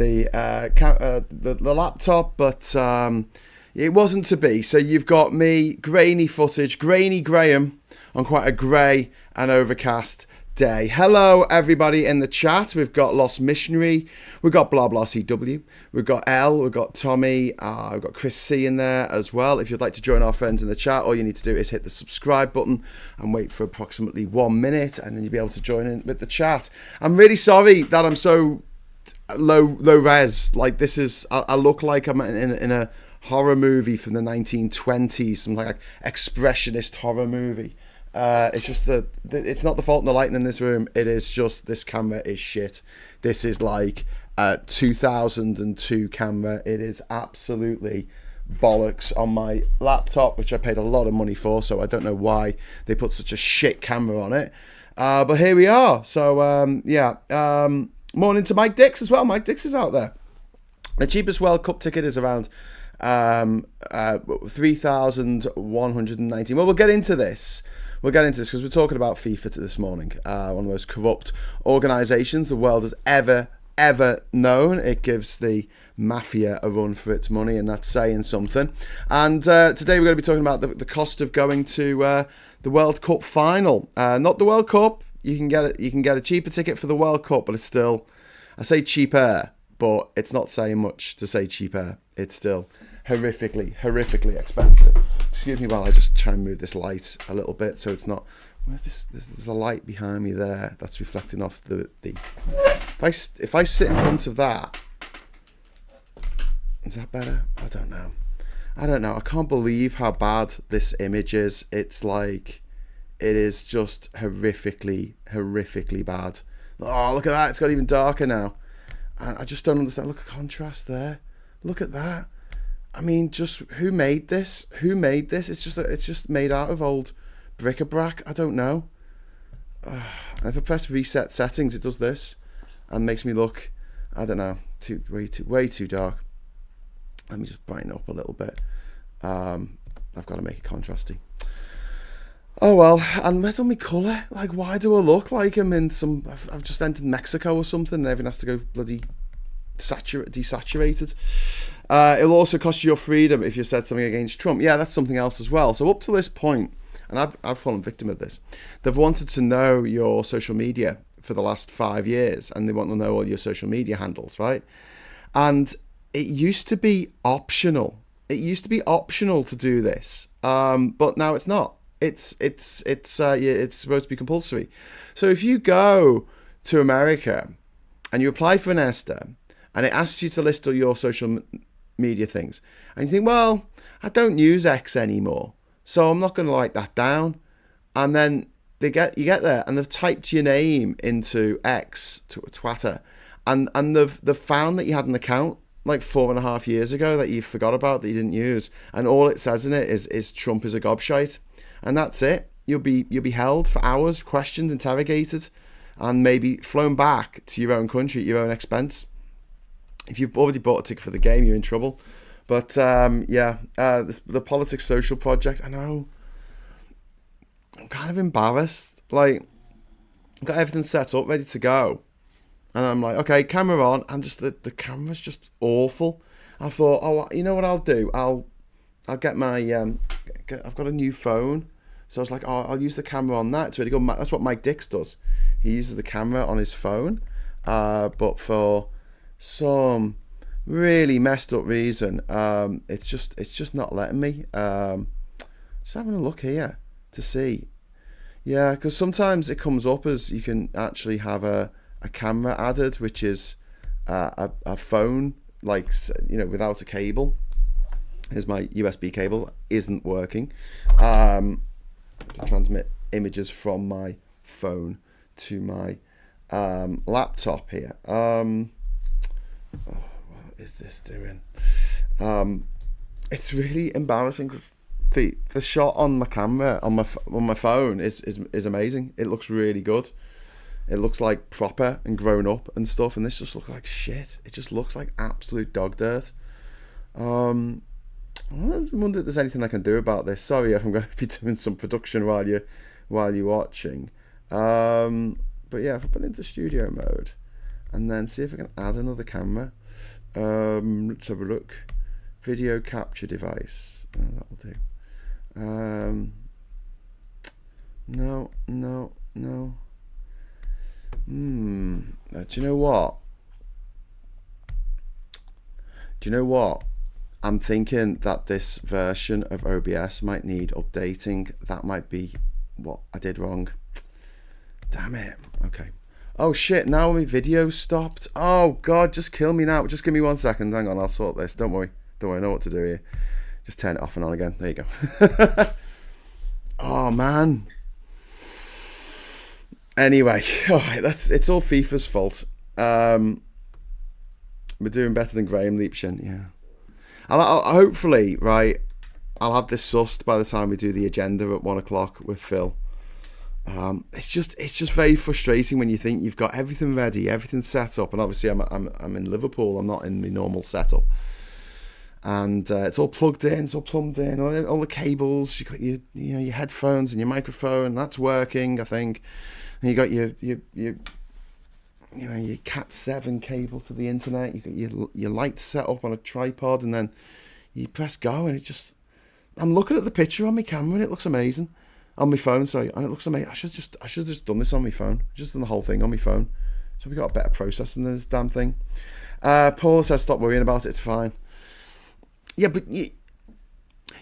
the laptop, but it wasn't to be. So you've got me, grainy footage, grainy Graham on quite a grey and overcast day. Hello everybody in the chat. We've got Lost Missionary, we've got Blah Blah CW, we've got L, we've got Tommy, we've got Chris C in there as well. If you'd like to join our friends in the chat, all you need to do is hit the subscribe button and wait for approximately 1 minute, and then you'll be able to join in with the chat. I'm really sorry that I'm so low res. Like, this is, I look like I'm in a horror movie from the 1920s, some like expressionist horror movie. It's just it's not the fault in the lighting in this room. It is just, this camera is shit. This is like a 2002 camera. It is absolutely bollocks on my laptop, which I paid a lot of money for, so I don't know why they put such a shit camera on it. But here we are. So morning to Mike Dix as well. Mike Dix is out there. The cheapest World Cup ticket is around 3,119. Well, we'll get into this. Because we're talking about FIFA this morning. One of the most corrupt organisations the world has ever known. It gives the mafia a run for its money, and that's saying something. And today we're going to be talking about the cost of going to the World Cup final. Not the World Cup. You can get a cheaper ticket for the World Cup, but it's still, I say cheaper, but it's not saying much to say cheaper. It's still horrifically expensive. Excuse me while I just try and move this light a little bit so it's not. Where's this? There's a light behind me there that's reflecting off the. If I sit in front of that, is that better? I don't know. I can't believe how bad this image is. It's like, it is just horrifically bad. Oh, look at that! It's got even darker now. And I just don't understand. Look at contrast there. Look at that. I mean, just who made this? It's just made out of old bric-a-brac. I don't know. And if I press reset settings, it does this and makes me look, I don't know, way too dark. Let me just brighten up a little bit. I've got to make it contrasty. Oh well, and where's all my colour? Like, why do I look like I'm in some? I've just entered Mexico or something, and everything has to go bloody desaturated. It'll also cost you your freedom if you said something against Trump. Yeah, that's something else as well. So up to this point, and I've fallen victim of this, they've wanted to know your social media for the last 5 years, and they want to know all your social media handles, right? And it used to be optional. It used to be optional to do this, but now it's not. It's supposed to be compulsory. So if you go to America and you apply for an ESTA, and it asks you to list all your social media things, and you think, well, I don't use X anymore, so I'm not going to write that down. And then you get there, and they've typed your name into X, Twitter, and they've found that you had an account like 4.5 years ago that you forgot about, that you didn't use, and all it says in it is Trump is a gobshite, and that's it. You'll be held for hours, questioned, interrogated, and maybe flown back to your own country at your own expense. If you've already bought a ticket for the game, you're in trouble. But the Politics Social Project, I know, I'm kind of embarrassed. Like, I've got everything set up, ready to go, and I'm like, okay, camera on, and just the camera's just awful. I thought, oh, you know what I'll do? I'll get my I've got a new phone, so I was like, oh, I'll use the camera on that. It's really good. That's what Mike Dix does. He uses the camera on his phone, but for some really messed up reason, it's just not letting me. Just having a look here to see. Yeah, because sometimes it comes up as you can actually have a camera added, which is a phone, like, you know, without a cable. Here's my USB cable, isn't working to transmit images from my phone to my laptop here. What is this doing? It's really embarrassing because the shot on my camera on my phone is amazing. It looks really good. It looks like proper and grown up and stuff, and this just looks like shit. It just looks like absolute dog dirt. I wonder if there's anything I can do about this. Sorry if I'm going to be doing some production while you're watching. But yeah, if I put it into studio mode and then see if I can add another camera. Let's have a look. Video capture device. Oh, that'll do. No. Do you know what? I'm thinking that this version of OBS might need updating. That might be what I did wrong. Damn it. Okay. Oh shit, now my video stopped. Oh god, just kill me now. Just give me 1 second. Hang on, I'll sort this. Don't worry, I know what to do here. Just turn it off and on again. There you go. Oh man. Anyway, alright, it's all FIFA's fault. We're doing better than Graham Leapshin, yeah. I'll hopefully, right, I'll have this sussed by the time we do the agenda at 1 o'clock with Phil. It's just very frustrating when you think you've got everything ready, everything set up, and obviously I'm in Liverpool. I'm not in my normal setup, and it's all plugged in, it's all plumbed in, all the cables. You got your headphones and your microphone. That's working, I think. And you got your Cat 7 cable to the internet. You got your lights set up on a tripod, and then you press go, and it just. I'm looking at the picture on my camera, and it looks amazing. On my phone, sorry, and it looks amazing. I should have just done this on my phone. Just done the whole thing on my phone. So we got a better process than this damn thing. Paul says, "Stop worrying about it. It's fine." Yeah, but you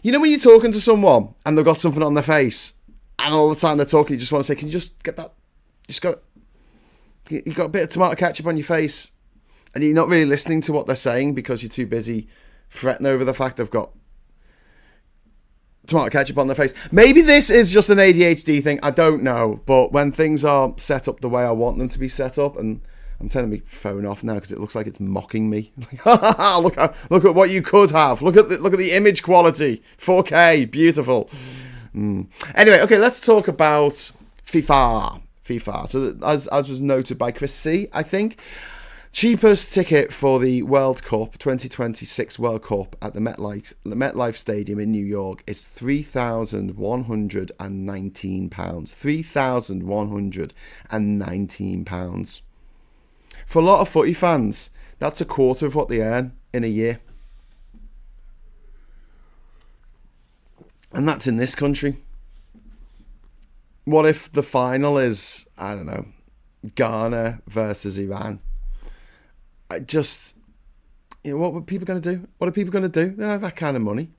know when you're talking to someone and they've got something on their face, and all the time they're talking, you just want to say, "Can you just get that? You got a bit of tomato ketchup on your face," and you're not really listening to what they're saying because you're too busy fretting over the fact they've got tomato ketchup on their face. Maybe this is just an ADHD thing, I don't know, but when things are set up the way I want them to be set up, and I'm turning my phone off now because it looks like it's mocking me. look at what you could have. Look at the image quality, 4K, beautiful. Anyway, okay, let's talk about FIFA. So as was noted by Chris C, I think cheapest ticket for the World Cup 2026 World Cup at the MetLife Stadium in New York is £3,119. £3,119. For a lot of footy fans, that's a quarter of what they earn in a year. And that's in this country. What if the final is, I don't know, Ghana versus Iran? What are people going to do? What are people going to do? They don't have that kind of money.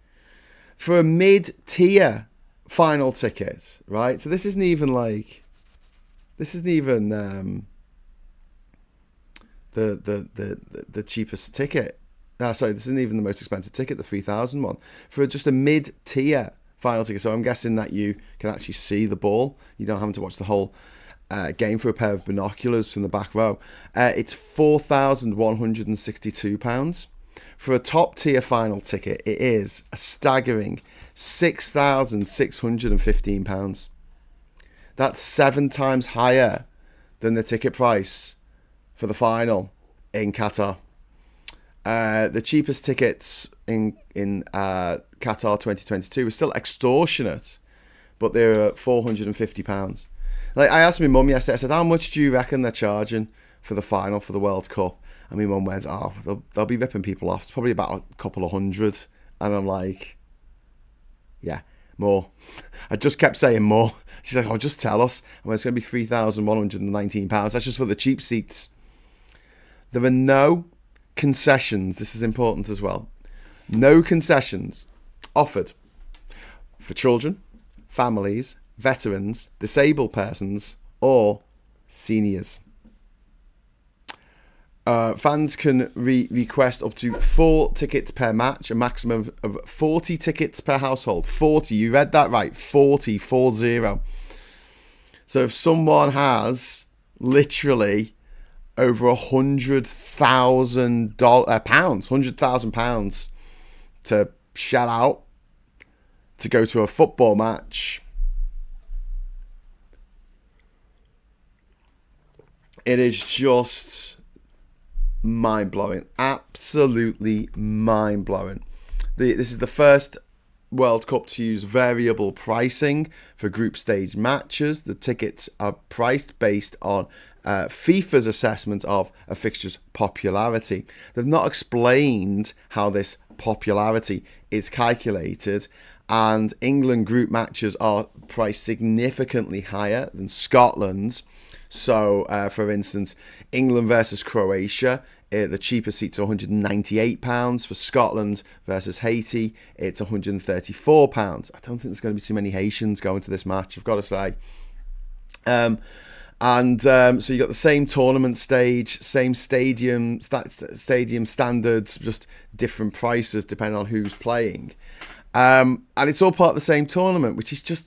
For a mid-tier final ticket, right? So this isn't even the cheapest ticket. This isn't even the most expensive ticket, the 3,000 one. For just a mid-tier final ticket. So I'm guessing that you can actually see the ball. You don't have to watch the whole game for a pair of binoculars from the back row. It's £4,162. For a top tier final ticket, it is a staggering £6,615. That's 7 times higher than the ticket price for the final in Qatar. The cheapest tickets in Qatar 2022 were still extortionate, but they were £450. Like, I asked my mum yesterday, I said, how much do you reckon they're charging for the final for the World Cup? And my mum went, they'll be ripping people off. It's probably about a couple of hundred. And I'm like, yeah, more. I just kept saying more. She's like, just tell us. And it's going to be £3,119. That's just for the cheap seats. There are no concessions. This is important as well. No concessions offered for children, families, veterans, disabled persons, or seniors. Fans can request up to 4 tickets per match, a maximum of 40 tickets per household. 40, you read that right, 40. So if someone has literally over £100,000 to shell out to go to a football match, it is just mind-blowing. Absolutely mind-blowing. This is the first World Cup to use variable pricing for group stage matches. The tickets are priced based on FIFA's assessment of a fixture's popularity. They've not explained how this popularity is calculated, and England group matches are priced significantly higher than Scotland's. So, for instance, England versus Croatia, the cheapest seats are £198. For Scotland versus Haiti, it's £134. I don't think there's going to be too many Haitians going to this match, I've got to say. So you got the same tournament stage, same stadium standards, just different prices depending on who's playing. And it's all part of the same tournament, which is just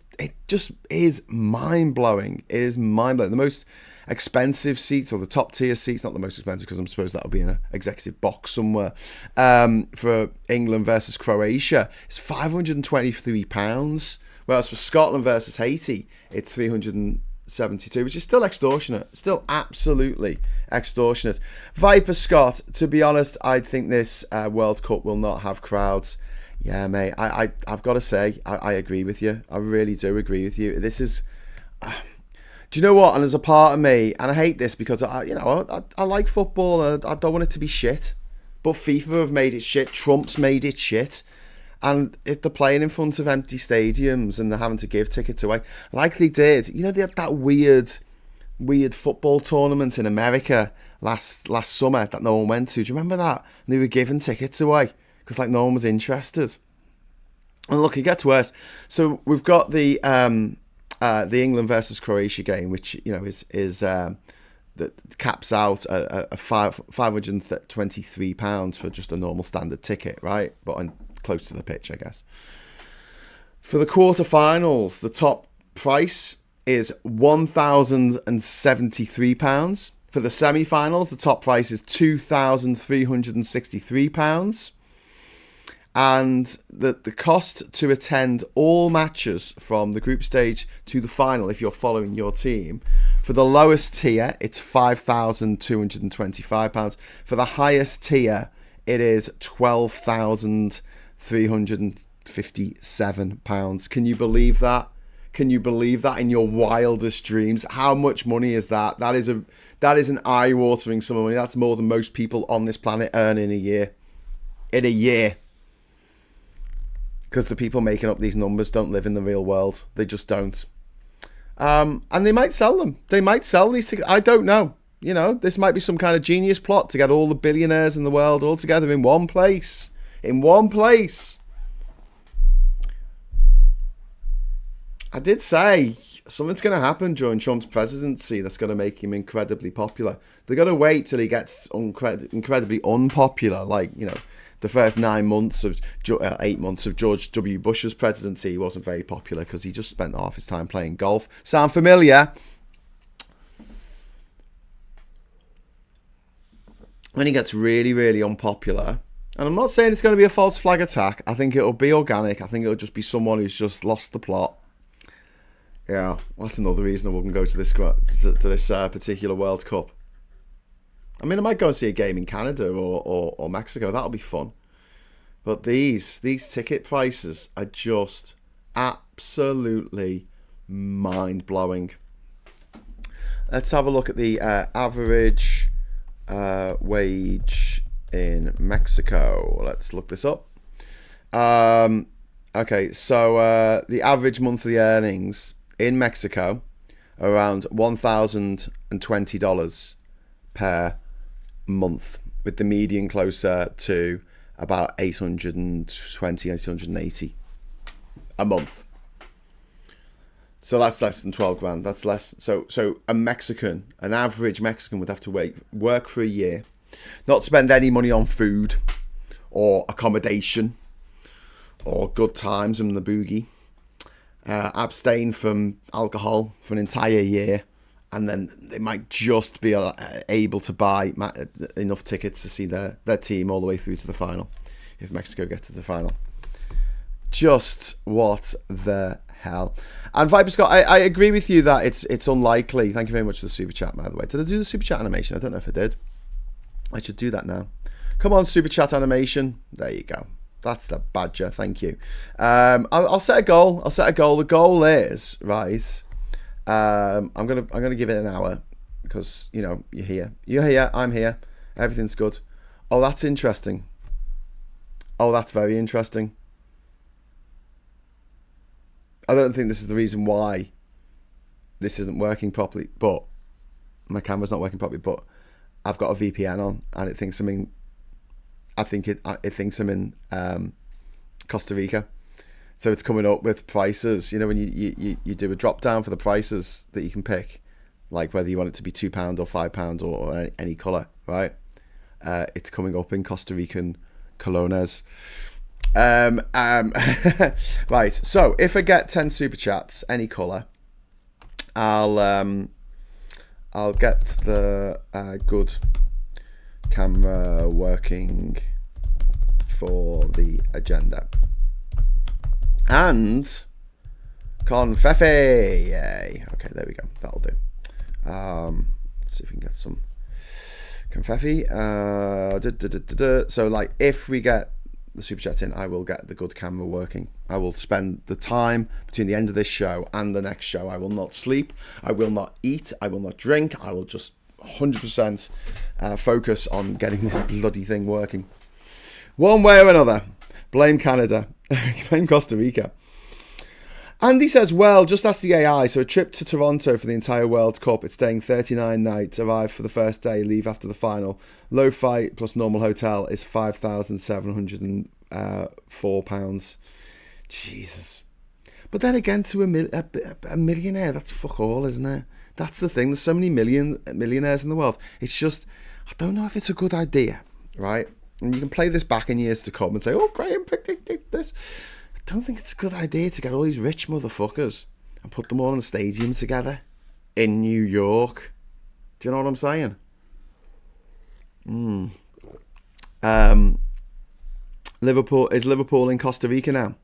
is mind-blowing. It is mind-blowing. The most expensive seats, or the top tier seats, not the most expensive because I'm supposed that'll be in an executive box somewhere, for England versus Croatia, it's £523. Whereas for Scotland versus Haiti, it's £372, which is still extortionate. Still absolutely extortionate. Viper Scott, to be honest, I think this World Cup will not have crowds. Yeah, mate, I've got to say, I agree with you. I really do agree with you. This is... do you know what? And there's a part of me, and I hate this because I like football and I don't want it to be shit. But FIFA have made it shit. Trump's made it shit. And if they're playing in front of empty stadiums and they're having to give tickets away, like they did, they had that weird football tournament in America last summer that no one went to. Do you remember that? And they were giving tickets away because no one was interested. And look, it gets worse. So we've got the England versus Croatia game, which is that caps out at £523 for just a normal standard ticket, right? But close to the pitch, I guess. For the quarterfinals, the top price is £1,073. For the semi-finals, the top price is £2,363. And the cost to attend all matches from the group stage to the final, if you're following your team, for the lowest tier, it's £5,225. For the highest tier, it is £12,357. Can you believe that? Can you believe that in your wildest dreams? How much money is that? That is an eye-watering sum of money. That's more than most people on this planet earn in a year. In a year. Because the people making up these numbers don't live in the real world. They just don't. And they might sell them. They might sell these tickets. I don't know. This might be some kind of genius plot to get all the billionaires in the world all together in one place. In one place. I did say something's going to happen during Trump's presidency that's going to make him incredibly popular. They're going to wait till he gets incredibly unpopular, the first 8 months of George W. Bush's presidency. He wasn't very popular because he just spent half his time playing golf. Sound familiar? When he gets really, really unpopular, and I'm not saying it's going to be a false flag attack. I think it'll be organic. I think it'll just be someone who's just lost the plot. Yeah, that's another reason I wouldn't go to this particular World Cup. I mean, I might go and see a game in Canada or Mexico. That'll be fun. But these ticket prices are just absolutely mind-blowing. Let's have a look at the average wage in Mexico. Let's look this up. Okay, so the average monthly earnings in Mexico are around $1,020 per month, with the median closer to about 820, 880 a month. So that's less than 12 grand. That's less. So an average Mexican would have to work for a year, not spend any money on food or accommodation or good times and the boogie, abstain from alcohol for an entire year, and then they might just be able to buy enough tickets to see their team all the way through to the final, if Mexico gets to the final. Just what the hell. And Viper Scott, I agree with you that it's unlikely. Thank you very much for the super chat, by the way. Did I do the super chat animation? I don't know if I did. I should do that now. Come on, super chat animation. There you go. That's the badger. Thank you. I'll set a goal. The goal is, right, I'm gonna give it an hour. because, you know, you're here, I'm here, everything's good. Oh, that's interesting. Oh, that's very interesting. I don't think this is the reason why this isn't working properly, but my camera's not working properly, but I've got a VPN on and it thinks I'm in, it thinks I'm in Costa Rica. So it's coming up with prices, you know, when you do a drop down for the prices that you can pick, like whether you want it to be £2 or £5 or any colour, right? It's coming up in Costa Rican colones. Right, so if I get 10 super chats, any colour, I'll get the good camera working for the agenda. And confetti, yay. Okay, there we go, that'll do. Let's see if we can get some confetti. So like, if we get the super chat in, I will get the good camera working. I will spend the time between the end of this show and the next show. I will not sleep, I will not eat, I will not drink. I will just 100% focus on getting this bloody thing working one way or another. Blame Canada. Blame Costa Rica. Andy says, well, just ask the AI. So a trip to Toronto for the entire World Cup. It's staying 39 nights. Arrive for the first day, leave after the final. Low flight plus normal hotel is £5,704. Jesus. But then again, to a millionaire, that's fuck all, isn't it? That's the thing. There's so many millionaires in the world. It's just, I don't know if it's a good idea, right? And you can play this back in years to come and say, oh, Graham picked this. I don't think it's a good idea to get all these rich motherfuckers and put them all in a stadium together in New York. Do you know what I'm saying? Liverpool in Costa Rica now.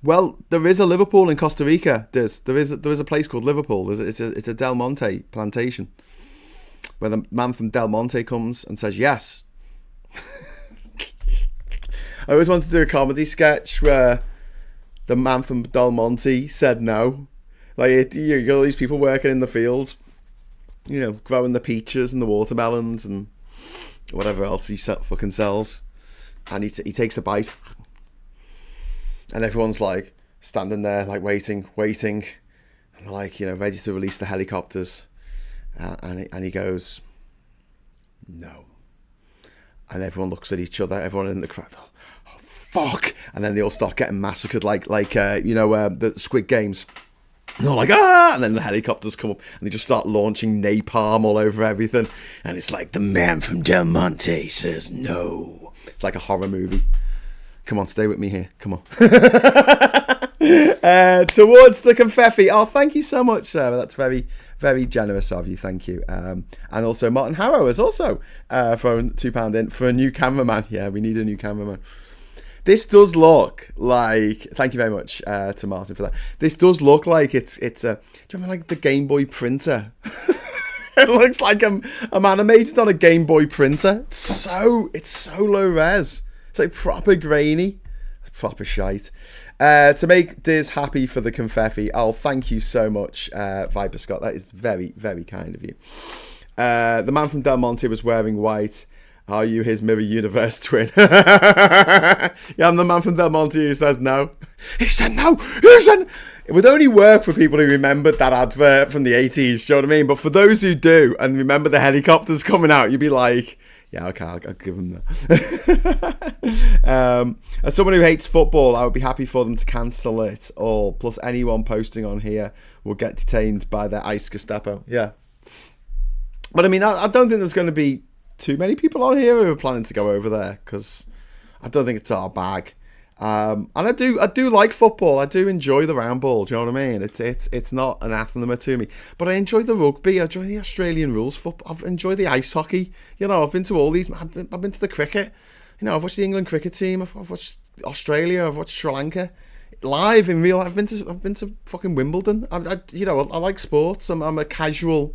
Well, there is a Liverpool in Costa Rica. There is a place called Liverpool. It's a Del Monte plantation, where the man from Del Monte comes and says yes. I always wanted to do a comedy sketch where the man from Del Monte said no. Like, you got all these people working in the fields, you know, growing the peaches and the watermelons and whatever else he fucking sells. And he takes a bite. And everyone's like standing there, like waiting. And they're like, you know, ready to release the helicopters. And he goes, no. And everyone looks at each other, everyone in the crowd, oh fuck, and then they all start getting massacred like the Squid Games. And they're like, ah, and then the helicopters come up and they just start launching napalm all over everything, and it's like, the man from Del Monte says no. It's like a horror movie. Come on, stay with me here, come on. Towards the confetti. Oh, thank you so much, Sarah. That's very, very generous of you. Thank you. And also Martin Harrow has also thrown £2 in for a new cameraman. Yeah, we need a new cameraman. This does look like, thank you very much to Martin for that. This does look like it's do you remember like the Game Boy printer? It looks like I'm animated on a Game Boy printer. It's so low res. It's like proper grainy. Proper shite. To make Diz happy for the confetti. Oh, thank you so much, Viper Scott. That is very, very kind of you. The man from Del Monte was wearing white. Are you his mirror universe twin? Yeah, I'm the man from Del Monte who says no. He said no. It would only work for people who remembered that advert from the 80s. Do you know what I mean? But for those who do and remember the helicopters coming out, you'd be like, yeah, okay, I'll give them that. As someone who hates football, I would be happy for them to cancel it all. Plus, anyone posting on here will get detained by their ICE Gestapo. Yeah. But I mean, I don't think there's going to be too many people on here who are planning to go over there, because I don't think it's our bag. And I do like football. I do enjoy the round ball. Do you know what I mean? It's not an anathema to me. But I enjoy the rugby. I enjoy the Australian rules football. I've enjoyed the ice hockey. You know, I've been to all these. I've been to the cricket. You know, I've watched the England cricket team. I've watched Australia. I've watched Sri Lanka live in real life. I've been to fucking Wimbledon. I like sports. I'm a casual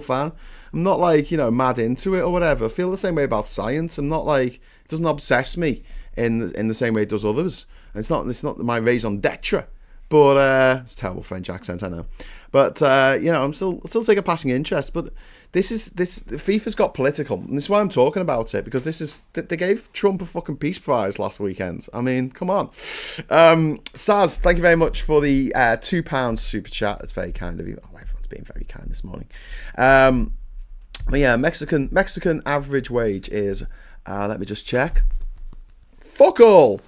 fan. I'm not like, you know, mad into it or whatever. I feel the same way about science. I'm not like, it doesn't obsess me in the same way it does others. And it's not my raison d'etre. But it's a terrible French accent, I know. But I'm still taking a passing interest. But FIFA's got political, and this is why I'm talking about it, because they gave Trump a fucking peace prize last weekend. I mean, come on. Saz, thank you very much for the £2 super chat. That's very kind of you. Oh, everyone's being very kind this morning. But yeah, Mexican average wage is, let me just check. Fuck all.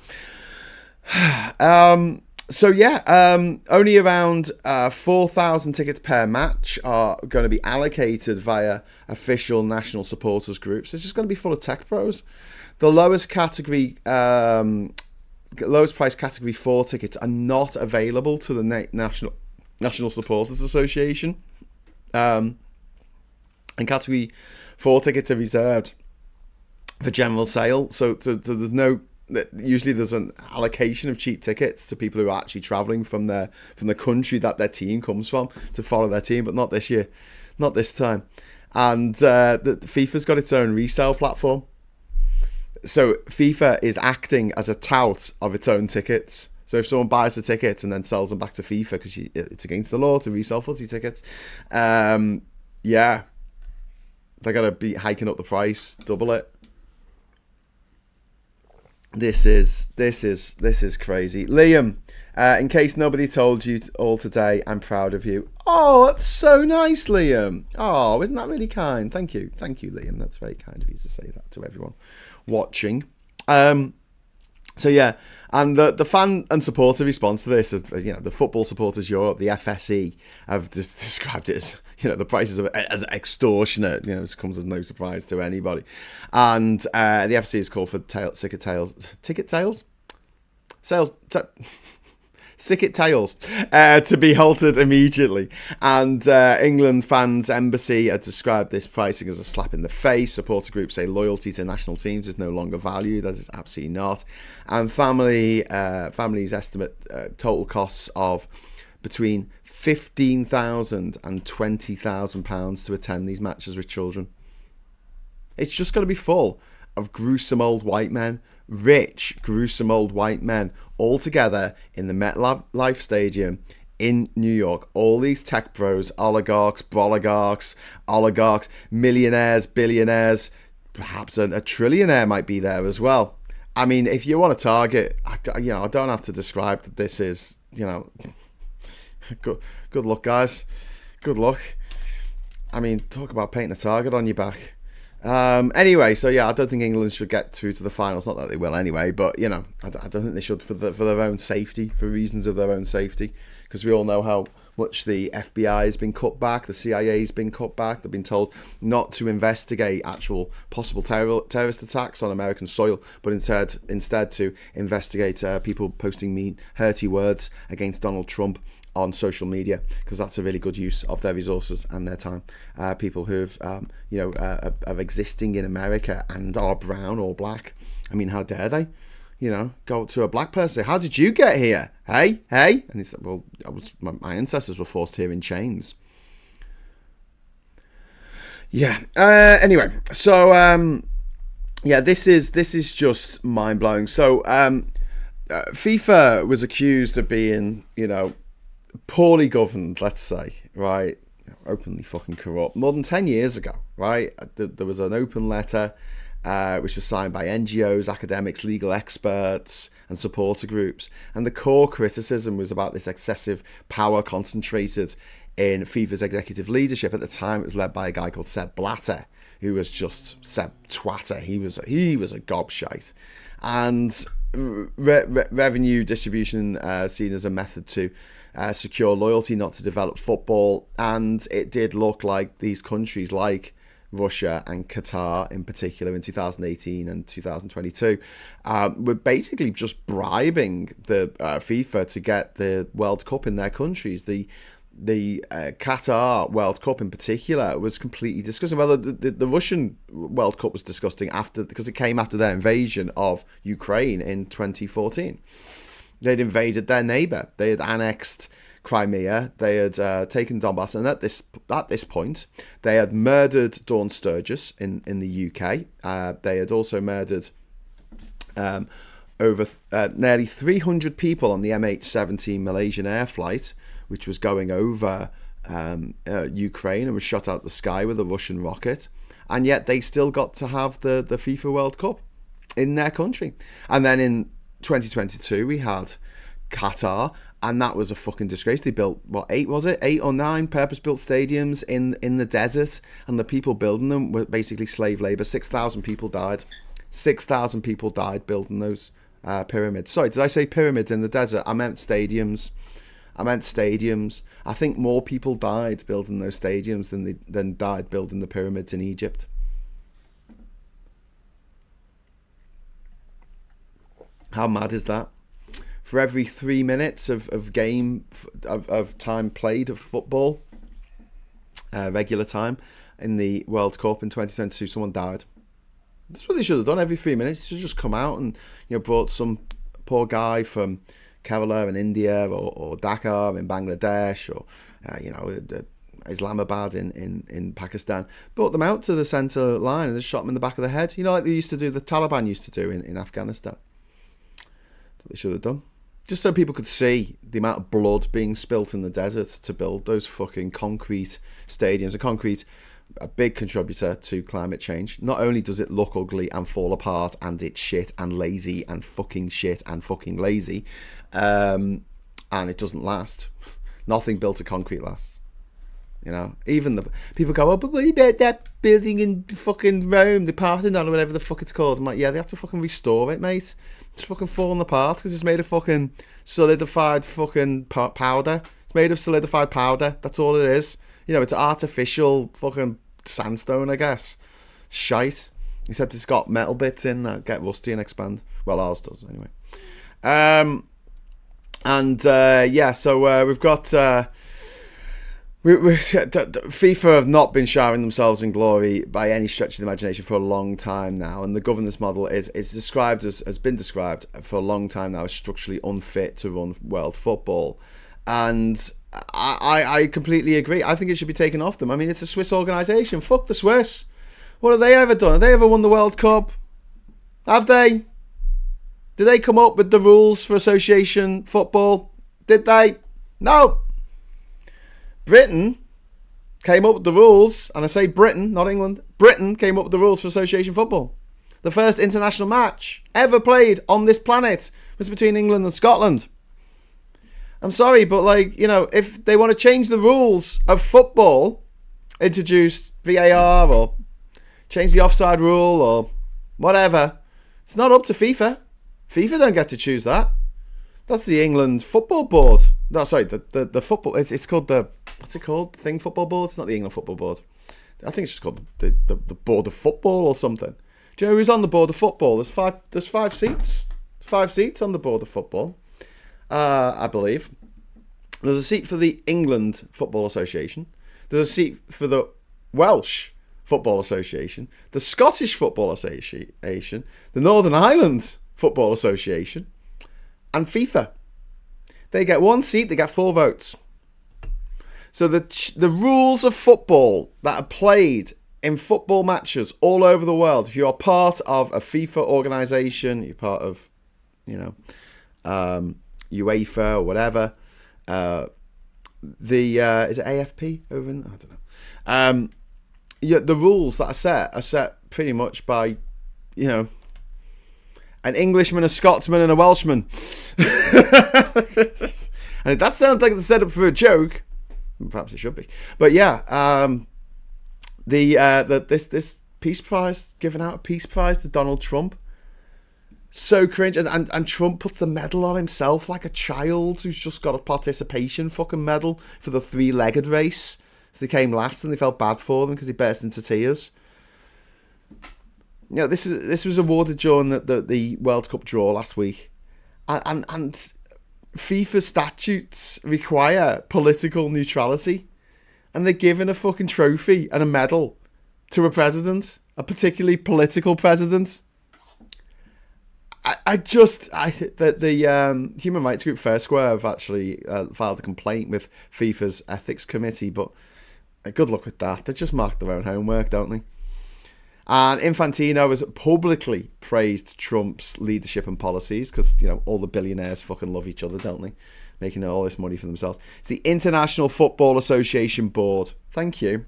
So yeah, only around 4,000 tickets per match are going to be allocated via official national supporters groups. It's just going to be full of tech pros. The lowest category, lowest price category 4 tickets are not available to the National Supporters Association. And category 4 tickets are reserved for general sale. So there's no. Usually there's an allocation of cheap tickets to people who are actually travelling from the country that their team comes from to follow their team, but not this year, not this time. And the FIFA's got its own resale platform. So FIFA is acting as a tout of its own tickets. So if someone buys the tickets and then sells them back to FIFA because it's against the law to resell footy tickets, they're gonna be hiking up the price, double it. This is crazy. Liam, in case nobody told you all today, I'm proud of you. Oh, that's so nice, Liam. Oh, isn't that really kind? Thank you, Liam. That's very kind of you to say that to everyone watching. So yeah, and the fan and supporter response to this, the Football Supporters Europe, the FSE, have described it as, the prices of it as extortionate. This comes as no surprise to anybody. And the FSE is called for ticket tails to be halted immediately. And England Fans Embassy had described this pricing as a slap in the face. Supporter groups say loyalty to national teams is no longer valued, as it's absolutely not. And families estimate total costs of between £15,000 and £20,000 to attend these matches with children. It's just going to be full of gruesome old white men, rich, gruesome old white men, all together in the MetLife Stadium in New York. All these tech bros, oligarchs, millionaires, billionaires, perhaps a trillionaire might be there as well. I mean, if you want to target, I don't have to describe that this is, good luck, guys. Good luck. I mean, talk about painting a target on your back. Anyway, so yeah, I don't think England should get through to the finals. Not that they will anyway, but I don't think they should for their own safety, for reasons of their own safety, because we all know how much the FBI has been cut back, the CIA has been cut back. They've been told not to investigate actual possible terrorist attacks on American soil, but instead to investigate people posting mean, hurty words against Donald Trump on social media, because that's a really good use of their resources and their time. People who've are existing in America and are brown or black. I mean, how dare they? Go up to a black person, say, "How did you get here? Hey?" And he said, "Well, my ancestors were forced here in chains." Yeah. Anyway, so this is just mind blowing. So FIFA was accused of being, poorly governed, let's say, right? Openly fucking corrupt. More than 10 years ago, right? There was an open letter which was signed by NGOs, academics, legal experts, and supporter groups. And the core criticism was about this excessive power concentrated in FIFA's executive leadership. At the time, it was led by a guy called Sepp Blatter, who was just Sepp Twatter. He was a gobshite. And revenue distribution seen as a method to secure loyalty, not to develop football. And it did look like these countries like Russia and Qatar in particular in 2018 and 2022 were basically just bribing the FIFA to get the World Cup in their countries. The Qatar World Cup in particular was completely disgusting. Well, the Russian World Cup was disgusting because it came after their invasion of Ukraine in 2014. They'd invaded their neighbour. They had annexed Crimea. They had taken Donbass, and at this point, they had murdered Dawn Sturgis in the UK. They had also murdered over nearly 300 people on the MH17 Malaysian air flight, which was going over Ukraine and was shot out the sky with a Russian rocket. And yet they still got to have the FIFA World Cup in their country. And then in 2022, we had Qatar, and that was a fucking disgrace. They built, eight or nine purpose-built stadiums in the desert, and the people building them were basically slave labor. 6,000 people died. 6,000 people died building those pyramids. Sorry, did I say pyramids in the desert? I meant stadiums. I think more people died building those stadiums than died building the pyramids in Egypt. How mad is that? For every 3 minutes of time played of football, regular time in the World Cup in 2022, someone died. That's what they should have done. Every 3 minutes, they should just come out and brought some poor guy from Kerala in India or Dhaka in Bangladesh or Islamabad in Pakistan, brought them out to the centre line and just shot them in the back of the head. Like they used to do, the Taliban used to do in Afghanistan. That's what they should have done. Just so people could see the amount of blood being spilt in the desert to build those fucking concrete stadiums. And concrete, a big contributor to climate change. Not only does it look ugly and fall apart and it's shit and lazy and fucking shit and fucking lazy, and it doesn't last. Nothing built of concrete lasts. Even the people go, oh, but what about that building in fucking Rome, the Parthenon or whatever the fuck it's called? I'm like, yeah, they have to fucking restore it, mate. It's fucking falling apart because it's made of fucking solidified fucking powder. It's made of solidified powder. That's all it is. It's artificial fucking sandstone, I guess. Shite. Except it's got metal bits in that get rusty and expand. Well, ours does, anyway. So we've got... FIFA have not been showering themselves in glory by any stretch of the imagination for a long time now, and the governance model has been described for a long time now as structurally unfit to run world football, and I completely agree. I think it should be taken off them. I mean, it's a Swiss organisation. Fuck the Swiss. What have they ever done? Have they ever won the World Cup? Have they? Did they come up with the rules for association football? Did they? No. Britain came up with the rules, and I say Britain, not England. Britain came up with the rules for association football. The first international match ever played on this planet was between England and Scotland. I'm sorry, but if they want to change the rules of football, introduce VAR or change the offside rule or whatever, it's not up to FIFA. FIFA don't get to choose that. That's the England Football Board. No, sorry, the football. It's called the, what's it called? The thing Football Board. It's not the England Football Board. I think it's just called the Board of Football or something. Do you know who's on the Board of Football? There's five seats. 5 seats on the Board of Football. I believe. There's a seat for the England Football Association. There's a seat for the Welsh Football Association, the Scottish Football Association, the Northern Ireland Football Association, and FIFA. They get 1 seat, they get 4 votes. So the rules of football that are played in football matches all over the world, if you are part of a FIFA organisation, you're part of, UEFA or whatever, is it AFP over in, I don't know. The rules that are set pretty much by, an Englishman, a Scotsman, and a Welshman. And that sounds like the setup for a joke. Perhaps it should be. But yeah, this peace prize, giving out a peace prize to Donald Trump. So cringe. And Trump puts the medal on himself like a child who's just got a participation fucking medal for the 3-legged race. So they came last and they felt bad for them because he burst into tears. This was awarded during the World Cup draw last week, and FIFA statutes require political neutrality, and they're giving a fucking trophy and a medal to a president, a particularly political president. The human rights group Fair Square have actually filed a complaint with FIFA's ethics committee, but good luck with that. They just mark their own homework, don't they? And Infantino has publicly praised Trump's leadership and policies because, all the billionaires fucking love each other, don't they? Making all this money for themselves. It's the International Football Association Board. Thank you.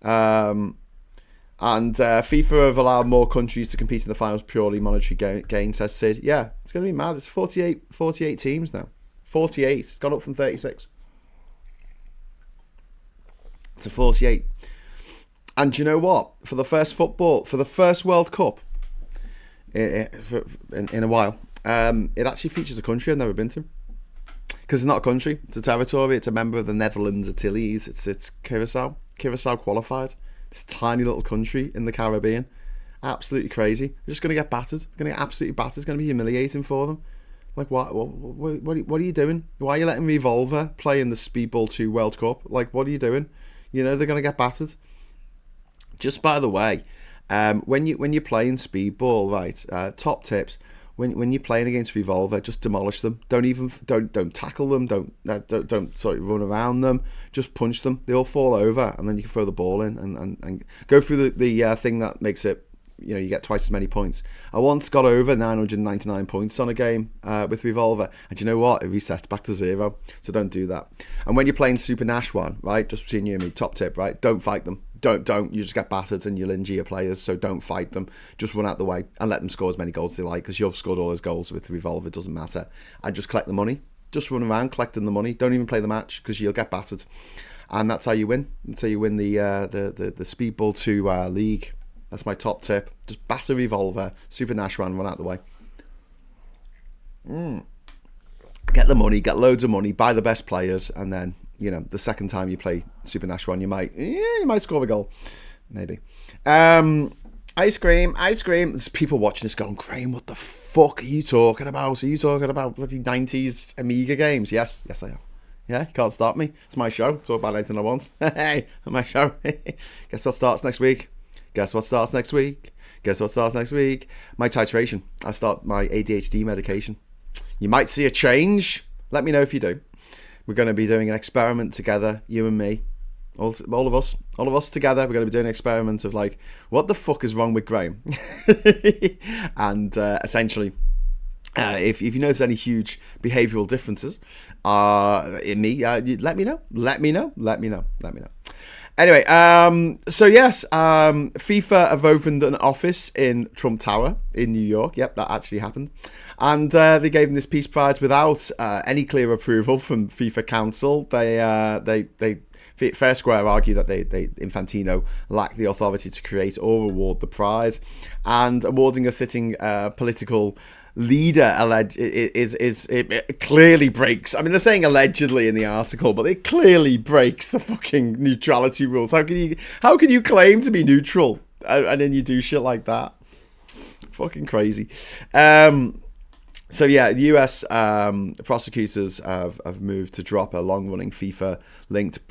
And FIFA have allowed more countries to compete in the finals purely monetary gain, says Sid. Yeah, it's going to be mad. It's 48 teams now. 48. It's gone up from 36 to 48. And do you know what? For the first World Cup in a while, it actually features a country I've never been to. Because it's not a country, it's a territory. It's a member of the Netherlands Antilles. It's Curacao. Curacao qualified. This tiny little country in the Caribbean. Absolutely crazy. They're just going to get battered. They're going to get absolutely battered. It's going to be humiliating for them. Like, what are you doing? Why are you letting Revolver play in the Speedball 2 World Cup? Like, what are you doing? They're going to get battered. Just by the way, when you're playing Speedball, right? Top tips: when you're playing against Revolver, just demolish them. Don't tackle them. Don't sort of run around them. Just punch them. They all fall over, and then you can throw the ball in and go through the thing that makes it. You get twice as many points. I once got over 999 points on a game with Revolver, and you know what? It resets back to 0. So don't do that. And when you're playing Super Nash 1, right? Just between you and me, top tip, right? Don't fight them. Don't. You just get battered and you'll injure your players. So don't fight them. Just run out the way and let them score as many goals as they like, because you've scored all those goals with Revolver. It doesn't matter. And just collect the money. Just run around collecting the money. Don't even play the match because you'll get battered. And that's how you win. That's how you win the Speedball 2 league. That's my top tip. Just batter Revolver, Super Nash run out the way. Get the money, get loads of money, buy the best players, and then the second time you play Super Nash run, you might score a goal, maybe. Ice cream. There's people watching this going, Graham, what the fuck are you talking about? Are you talking about bloody 90s Amiga games? Yes, I am. Yeah, you can't stop me. It's my show. Talk about anything I want. Hey, my show. Guess what starts next week? My titration. I start my ADHD medication. You might see a change. Let me know if you do. We're going to be doing an experiment together, you and me. All of us together. We're going to be doing an experiment of like, what the fuck is wrong with Graham? And essentially, if you notice any huge behavioural differences in me, let me know. Anyway, so yes, FIFA have opened an office in Trump Tower in New York. Yep, that actually happened. And they gave him this peace prize without any clear approval from FIFA Council. They fair square argue that they Infantino lacked the authority to create or award the prize, and awarding a sitting political leader it clearly breaks. I mean, they're saying allegedly in the article, but it clearly breaks the fucking neutrality rules. How can you claim to be neutral and then you do shit like that? Fucking crazy. So yeah, the US prosecutors have moved to drop a long-running FIFA-linked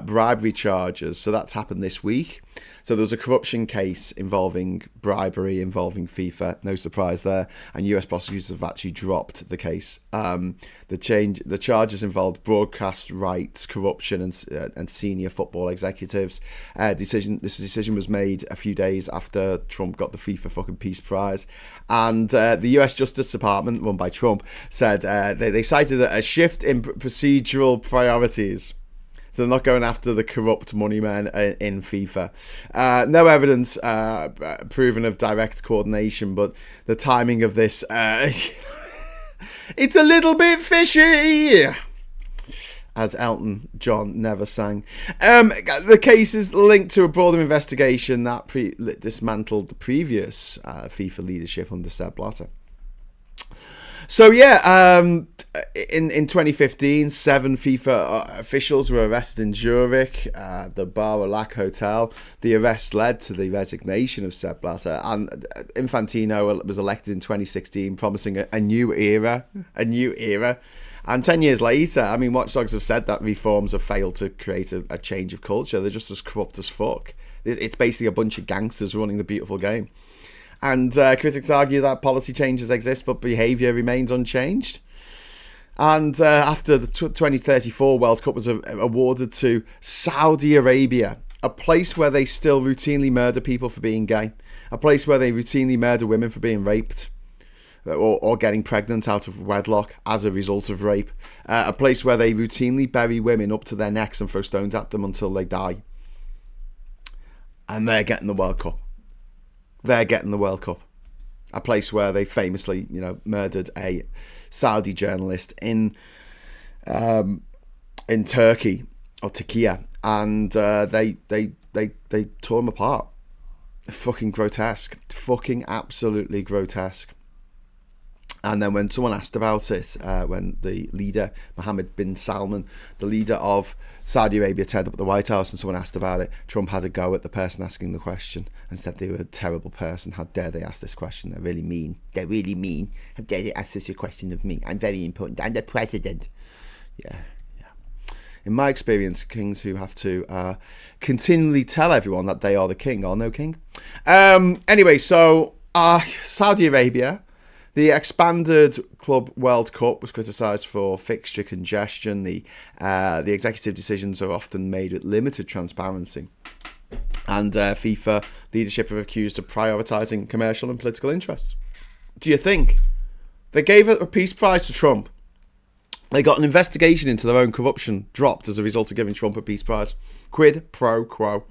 bribery charges. So that's happened this week. So there was a corruption case involving bribery, involving FIFA. No surprise there. And US prosecutors have actually dropped the case. The charges involved broadcast rights, corruption, and senior football executives. This decision was made a few days after Trump got the FIFA fucking Peace Prize. And the US Justice Department, run by Trump, said they cited a shift in procedural priorities. So they're not going after the corrupt money men in FIFA. No evidence proven of direct coordination, but the timing of this, it's a little bit fishy, as Elton John never sang. The case is linked to a broader investigation that dismantled the previous FIFA leadership under Sepp Blatter. So yeah, in 2015, 7 FIFA officials were arrested in Zurich, the Bar Lac Hotel. The arrest led to the resignation of Sepp Blatter, and Infantino was elected in 2016, promising a new era. And 10 years later, I mean, watchdogs have said that reforms have failed to create a change of culture. They're just as corrupt as fuck. It's basically a bunch of gangsters running the beautiful game. And critics argue that policy changes exist, but behaviour remains unchanged. And after the 2034 World Cup was awarded to Saudi Arabia, A place where they still routinely murder people for being gay. A place where they routinely murder women for being raped. Or getting pregnant out of wedlock as a result of rape. A place where they routinely bury women up to their necks and throw stones at them until they die. And they're getting the World Cup. They're getting the World Cup. A place where they famously, murdered a Saudi journalist in Turkey or Turkey, and they tore him apart. Fucking grotesque. Fucking absolutely grotesque. And then when someone asked about it, when the leader, Mohammed bin Salman, the leader of Saudi Arabia, turned up at the White House and someone asked about it, Trump had a go at the person asking the question and said they were a terrible person. How dare they ask this question? They're really mean. They're really mean. How dare they ask such a question of me? I'm very important. I'm the president. Yeah. In my experience, kings who have to continually tell everyone that they are the king are no king. Anyway, so Saudi Arabia... The expanded Club World Cup was criticised for fixture congestion. The executive decisions are often made with limited transparency. And FIFA leadership are accused of prioritising commercial and political interests. Do you think they gave a peace prize to Trump? They got an investigation into their own corruption dropped as a result of giving Trump a peace prize. Quid pro quo.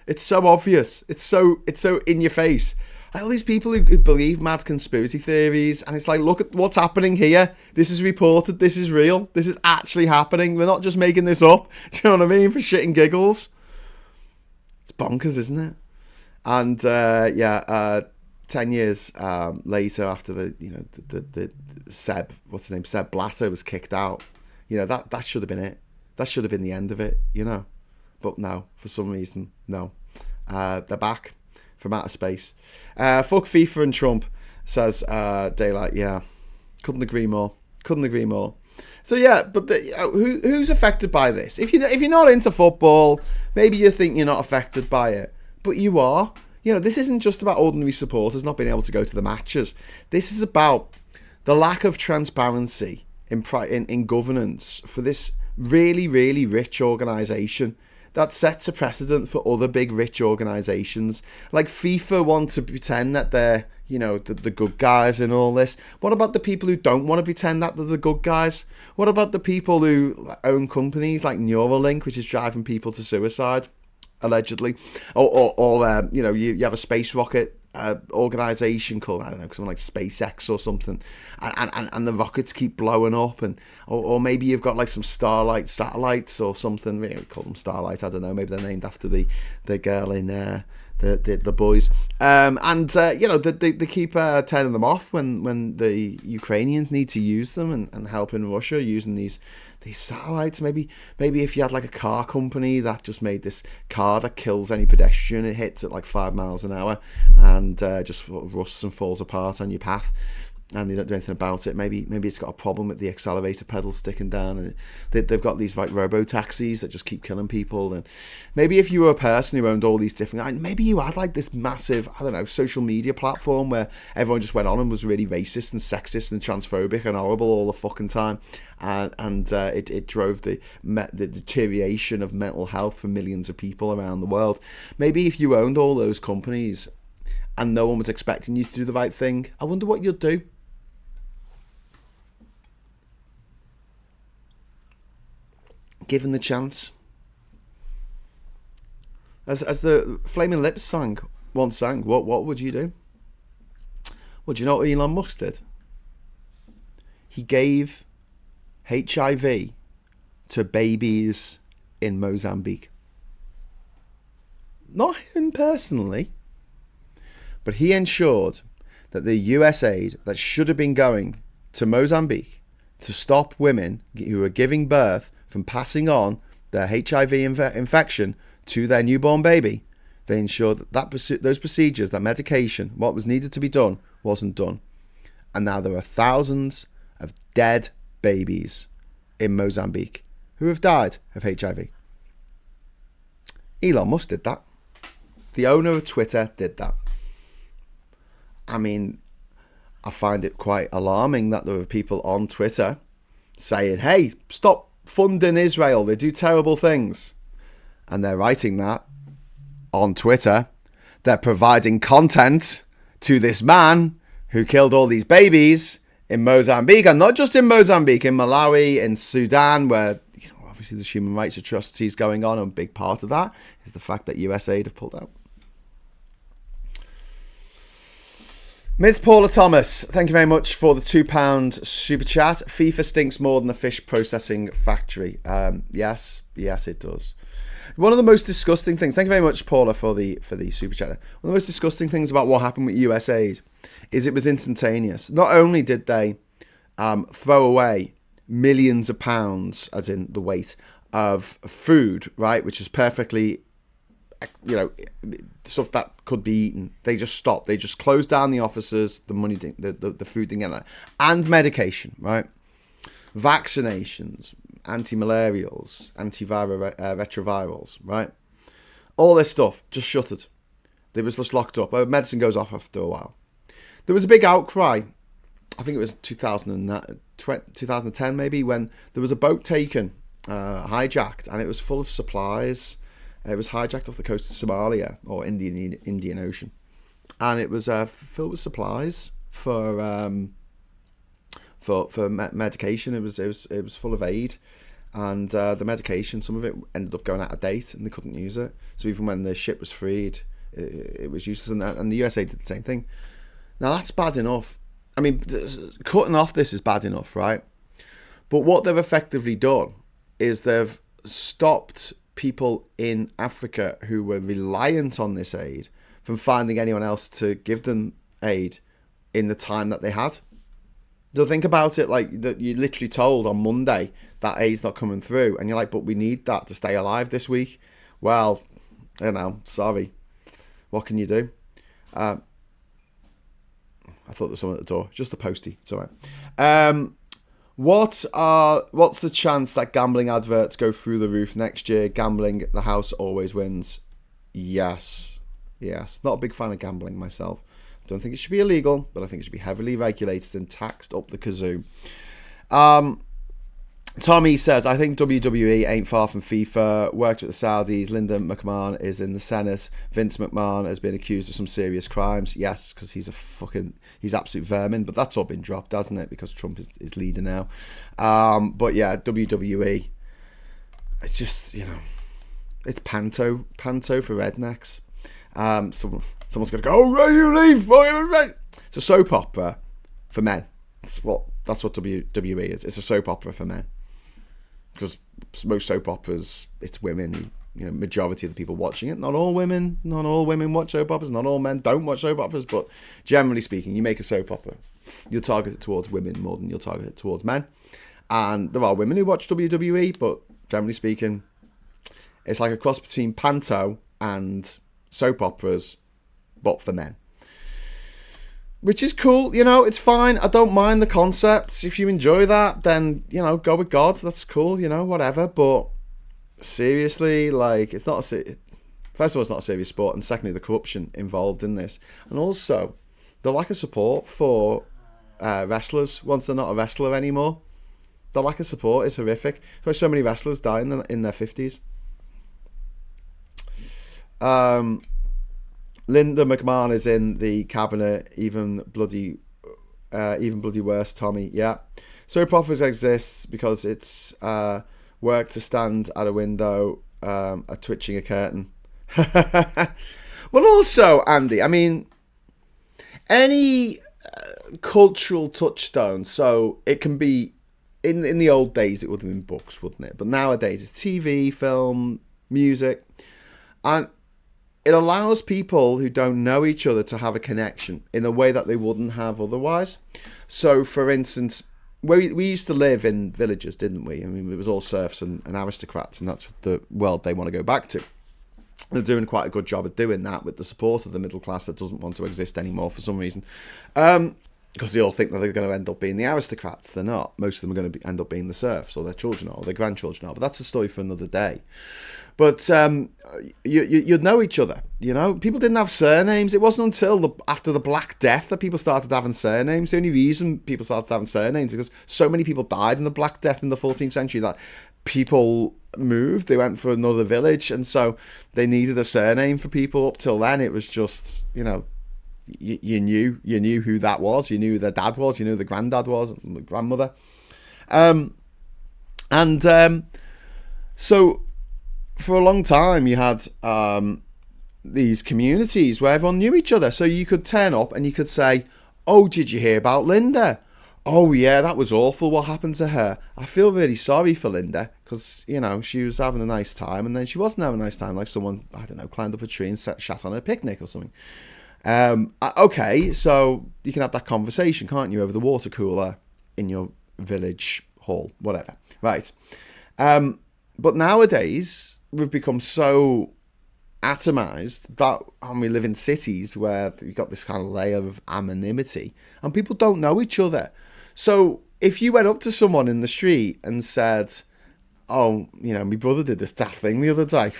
It's so obvious. It's so in your face. All these people who believe mad conspiracy theories, and it's like, look at what's happening here. This is reported. This is real. This is actually happening. We're not just making this up. Do you know what I mean? For shit and giggles. It's bonkers, isn't it? And 10 years later, after the Seb, what's his name, Seb Blatter was kicked out. That should have been it. That should have been the end of it. But no, for some reason, no. They're back from outer space. Fuck FIFA and Trump, says Daylight. Yeah, couldn't agree more. So yeah, but who's affected by this? If you're not into football, maybe you think you're not affected by it, but you are. This isn't just about ordinary supporters not being able to go to the matches. This is about the lack of transparency in governance for this really, really rich organisation that sets a precedent for other big rich organisations. Like FIFA want to pretend that they're, the good guys in all this. What about the people who don't want to pretend that they're the good guys? What about the people who own companies like Neuralink, which is driving people to suicide, allegedly? Or you have a space rocket organisation called, I don't know, something like SpaceX or something, and the rockets keep blowing up, or maybe you've got like some Starlight satellites or something. We call them Starlight, I don't know, maybe they're named after the girl in the boys, they keep turning them off when the Ukrainians need to use them and helping Russia using these satellites. Maybe if you had like a car company that just made this car that kills any pedestrian, it hits at like 5 miles an hour and just rusts and falls apart on your path, and they don't do anything about it. Maybe it's got a problem with the accelerator pedal sticking down, and they've got these like robo-taxis that just keep killing people. And maybe if you were a person who owned all these different, maybe you had like this massive, I don't know, social media platform where everyone just went on and was really racist and sexist and transphobic and horrible all the fucking time, and it drove the deterioration of mental health for millions of people around the world. Maybe if you owned all those companies and no one was expecting you to do the right thing, I wonder what you'd do. Given the chance. As the Flaming Lips once sang, what would you do? Well, do you know what Elon Musk did? He gave HIV to babies in Mozambique. Not him personally, but he ensured that the US aid that should have been going to Mozambique to stop women who were giving birth from passing on their HIV infection to their newborn baby, they ensured that those procedures, that medication, what was needed to be done, wasn't done. And now there are thousands of dead babies in Mozambique who have died of HIV. Elon Musk did that. The owner of Twitter did that. I mean, I find it quite alarming that there are people on Twitter saying, hey, stop funding Israel, they do terrible things. And they're writing that on Twitter. They're providing content to this man who killed all these babies in Mozambique, and not just in Mozambique, in Malawi, in Sudan, where obviously there's human rights atrocities going on, and a big part of that is the fact that USAID have pulled out. Ms. Paula Thomas, thank you very much for the £2 super chat. FIFA stinks more than a fish processing factory. Yes, it does. One of the most disgusting things, thank you very much, Paula, for the super chat. One of the most disgusting things about what happened with USAID is it was instantaneous. Not only did they throw away millions of pounds, as in the weight of food, right, which is perfectly, stuff that could be eaten. They just stopped. They just closed down the offices, the money, the food thing, and medication, right? Vaccinations, anti-malarials, retrovirals, right? All this stuff just shuttered. They was just locked up. Medicine goes off after a while. There was a big outcry. I think it was 2010 maybe, when there was a boat taken, hijacked, and it was full of supplies. It was hijacked off the coast of Somalia or Indian Ocean, and it was filled with supplies for medication. It was full of aid, and the medication, some of it ended up going out of date, and they couldn't use it. So even when the ship was freed, it was useless, and the USA did the same thing. Now that's bad enough. I mean, cutting off this is bad enough, right? But what they've effectively done is they've stopped people in Africa who were reliant on this aid from finding anyone else to give them aid in the time that they had. So think about it, like that you're literally told on Monday that aid's not coming through, and you're like, but we need that to stay alive this week. Well, I don't know, sorry. What can you do? I thought there was someone at the door. Just a postie. It's all right. What's the chance that gambling adverts go through the roof next year? Gambling, the house always wins. Yes. Not a big fan of gambling myself. I don't think it should be illegal, but I think it should be heavily regulated and taxed up the kazoo. Tommy says, I think WWE ain't far from FIFA. Worked with the Saudis. Linda McMahon is in the Senate. Vince McMahon has been accused of some serious crimes. Yes, because he's absolute vermin. But that's all been dropped, hasn't it? Because Trump is leader now. But yeah, WWE. It's just, it's panto for rednecks. Someone's going to go, oh, right, you leave. Right. It's a soap opera for men. That's what WWE is. It's a soap opera for men. Because most soap operas, it's women. Majority of the people watching it. Not all women watch soap operas. Not all men don't watch soap operas. But generally speaking, you make a soap opera, you'll target it towards women more than you'll target it towards men. And there are women who watch WWE, but generally speaking, it's like a cross between panto and soap operas, but for men. Which is cool, it's fine. I don't mind the concepts. If you enjoy that, then, go with God. That's cool, whatever. But seriously, it's not first of all, it's not a serious sport. And secondly, the corruption involved in this. And also, the lack of support for wrestlers once they're not a wrestler anymore. The lack of support is horrific. That's why so many wrestlers die in their 50s. Linda McMahon is in the cabinet, even bloody worse, Tommy. Yeah. Soap operas exists because it's work to stand at a window, twitching a curtain. Well, also, Andy, I mean, any cultural touchstone, so it can be, in the old days, it would have been books, wouldn't it? But nowadays, it's TV, film, music, and it allows people who don't know each other to have a connection in a way that they wouldn't have otherwise. So, for instance, we used to live in villages, didn't we? I mean, it was all serfs and aristocrats, and that's the world they want to go back to. They're doing quite a good job of doing that with the support of the middle class that doesn't want to exist anymore for some reason. because they all think that they're going to end up being the aristocrats. They're not. Most of them are going to end up being the serfs, or their children are, or their grandchildren are. But that's a story for another day. But you'd know each other. People didn't have surnames. It wasn't until after the Black Death that people started having surnames. The only reason people started having surnames is because so many people died in the Black Death in the 14th century that people moved. They went for another village, and so they needed a surname for people. Up till then, it was just you knew who that was. You knew who their dad was. You knew who the granddad was, and the grandmother. So for a long time, you had these communities where everyone knew each other. So you could turn up and you could say, "Oh, did you hear about Linda? Oh yeah, that was awful. What happened to her? I feel really sorry for Linda because she was having a nice time, and then she wasn't having a nice time. Like someone, I don't know, climbed up a tree and shat on her picnic or something." Okay, so you can have that conversation, can't you, over the water cooler in your village hall, whatever. Right. But nowadays, we've become so atomized that, and we live in cities where you've got this kind of layer of anonymity, and people don't know each other. So if you went up to someone in the street and said, "Oh, my brother did this daft thing the other day,"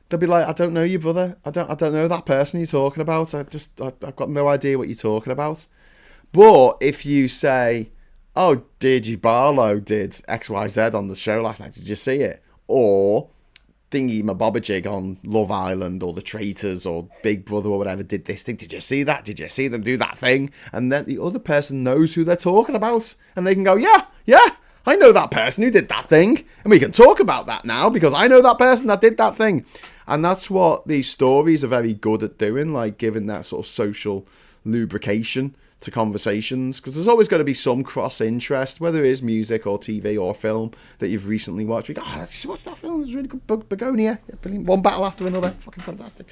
they'll be like, "I don't know you, brother. I don't know that person you're talking about. I've got no idea what you're talking about." But if you say, "Oh, Deirdre Barlow did XYZ on the show last night. Did you see it?" Or Thingy Mabobajig on Love Island, or The Traitors, or Big Brother, or whatever, did this thing. Did you see that? Did you see them do that thing? And then the other person knows who they're talking about. And they can go, yeah, I know that person who did that thing. And we can talk about that now because I know that person that did that thing. And that's what these stories are very good at doing, like giving that sort of social lubrication to conversations, because there's always going to be some cross interest, whether it is music or TV or film that you've recently watched. We go, "Oh, let's watch that film. It's really good. Begonia, brilliant. One battle after another, fucking fantastic.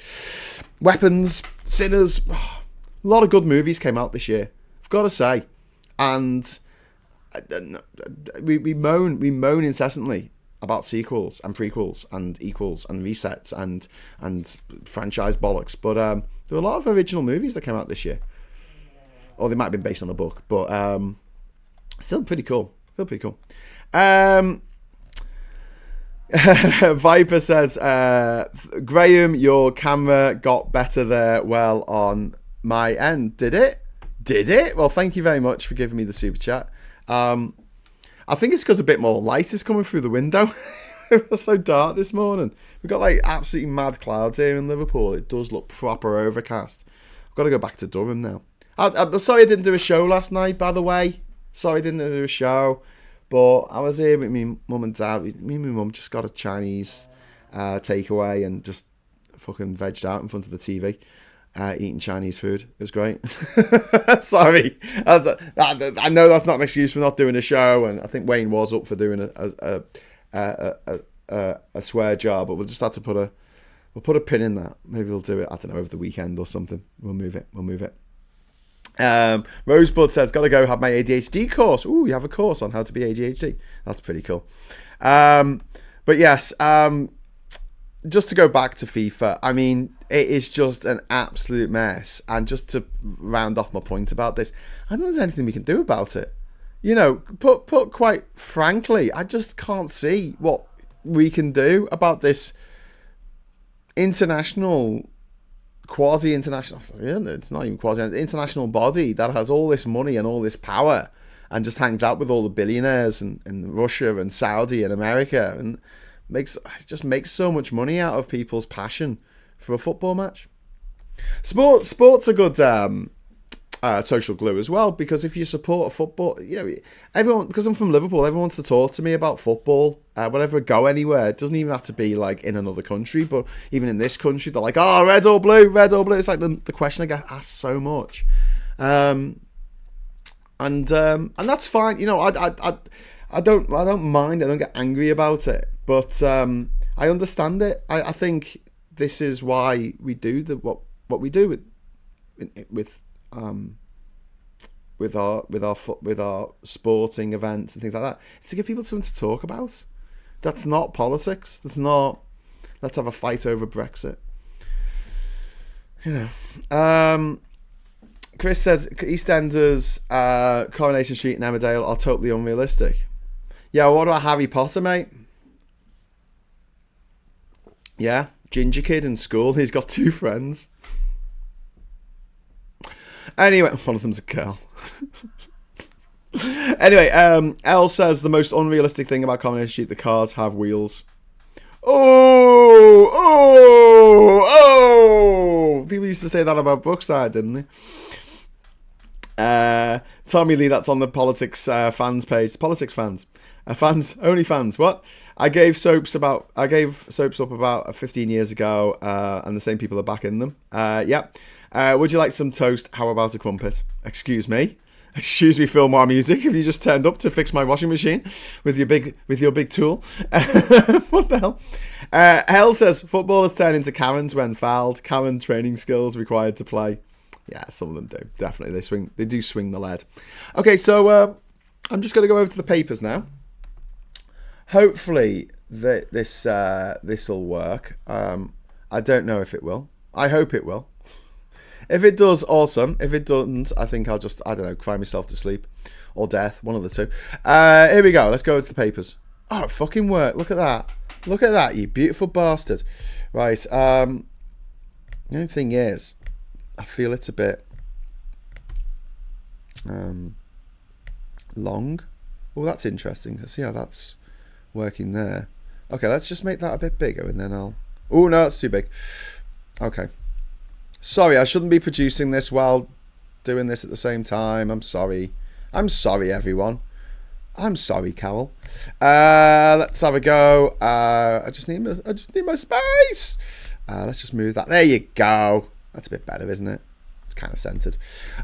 Weapons, Sinners, oh, a lot of good movies came out this year, I've got to say, and we moan incessantly about sequels and prequels and equals and resets and franchise bollocks, but there were a lot of original movies that came out this year. Or they might have been based on a book, but still pretty cool. Viper says, "Graham, your camera got better there. Well, on my end, did it? Well, thank you very much for giving me the super chat. I think it's because a bit more light is coming through the window. It was so dark this morning. We've got like absolutely mad clouds here in Liverpool. It does look proper overcast. I've got to go back to Durham now. I'm sorry I didn't do a show last night, by the way. Sorry I didn't do a show. But I was here with me mum and dad. Me and my mum just got a Chinese takeaway and just fucking vegged out in front of the TV, eating Chinese food. It was great. Sorry. I know that's not an excuse for not doing a show, and I think Wayne was up for doing a swear jar, but we'll just have to put a pin in that. Maybe we'll do it, I don't know, over the weekend or something. We'll move it. Rosebud says, "Gotta go have my ADHD course." Ooh, you have a course on how to be ADHD. That's pretty cool. But yes, just to go back to FIFA, I mean, it is just an absolute mess. And just to round off my point about this, I don't think there's anything we can do about it. Put quite frankly, I just can't see what we can do about this quasi-international, it's not even quasi-international body that has all this money and all this power and just hangs out with all the billionaires in Russia and Saudi and America and just makes so much money out of people's passion for a football match. Sport's a good social glue as well, because if you support a football, everyone, because I'm from Liverpool, everyone wants to talk to me about football. Whenever I go anywhere, it doesn't even have to be like in another country, but even in this country, they're like, "Oh, red or blue." It's like the question I get asked so much, and that's fine. I don't mind. I don't get angry about it, but I understand it. I think this is why we do what we do with our sporting events and things like that. It's to give people something to talk about. That's not politics. That's not, let's have a fight over Brexit. Chris says EastEnders, Coronation Street and Emmerdale are totally unrealistic. Yeah, what about Harry Potter, mate? Yeah, ginger kid in school. He's got 2 friends. Anyway, one of them's a girl. Anyway, Elle says the most unrealistic thing about Coronation Street, the cars have wheels. Oh! People used to say that about Brookside, didn't they? Tommy Lee, that's on the politics fans page. Politics fans. Fans, only fans. What? I gave soaps up about 15 years ago, and the same people are back in them. Yep. Would you like some toast? How about a crumpet? Excuse me, Phil Mar Music. Have you just turned up to fix my washing machine with your big tool? What the hell? Hell says footballers turn into Karens when fouled. Karen training skills required to play. Yeah, some of them do. Definitely, they do swing the lead. Okay, so I'm just going to go over to the papers now. Hopefully this will work. I don't know if it will. I hope it will. If it does, awesome. If it doesn't, I think I'll just, I don't know, cry myself to sleep. Or death, one of the two. Here we go. Let's go to the papers. Oh, it fucking worked. Look at that. Look at that, you beautiful bastard. Right. The only thing is, I feel it's a bit long. Oh, that's interesting. I see how that's working there. Okay, let's just make that a bit bigger and then I'll... Oh, no, that's too big. Okay. Sorry, I shouldn't be producing this while doing this at the same time. I'm sorry. I'm sorry, everyone. I'm sorry, Carol. Let's have a go. I just need my space. Let's just move that. There you go. That's a bit better, isn't it? It's kind of centered.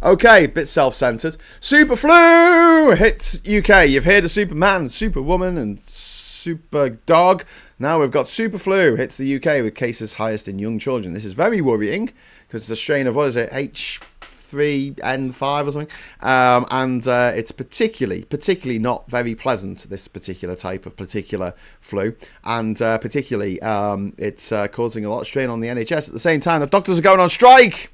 Okay, bit self-centered. Super flu hits UK. You've heard of Superman, Superwoman, and Super Dog. Now we've got super flu hits the UK with cases highest in young children. This is very worrying because it's a strain of, what is it, H3N5 or something, and it's particularly not very pleasant, this particular type of particular flu, and particularly it's causing a lot of strain on the NHS. At the same time, the doctors are going on strike.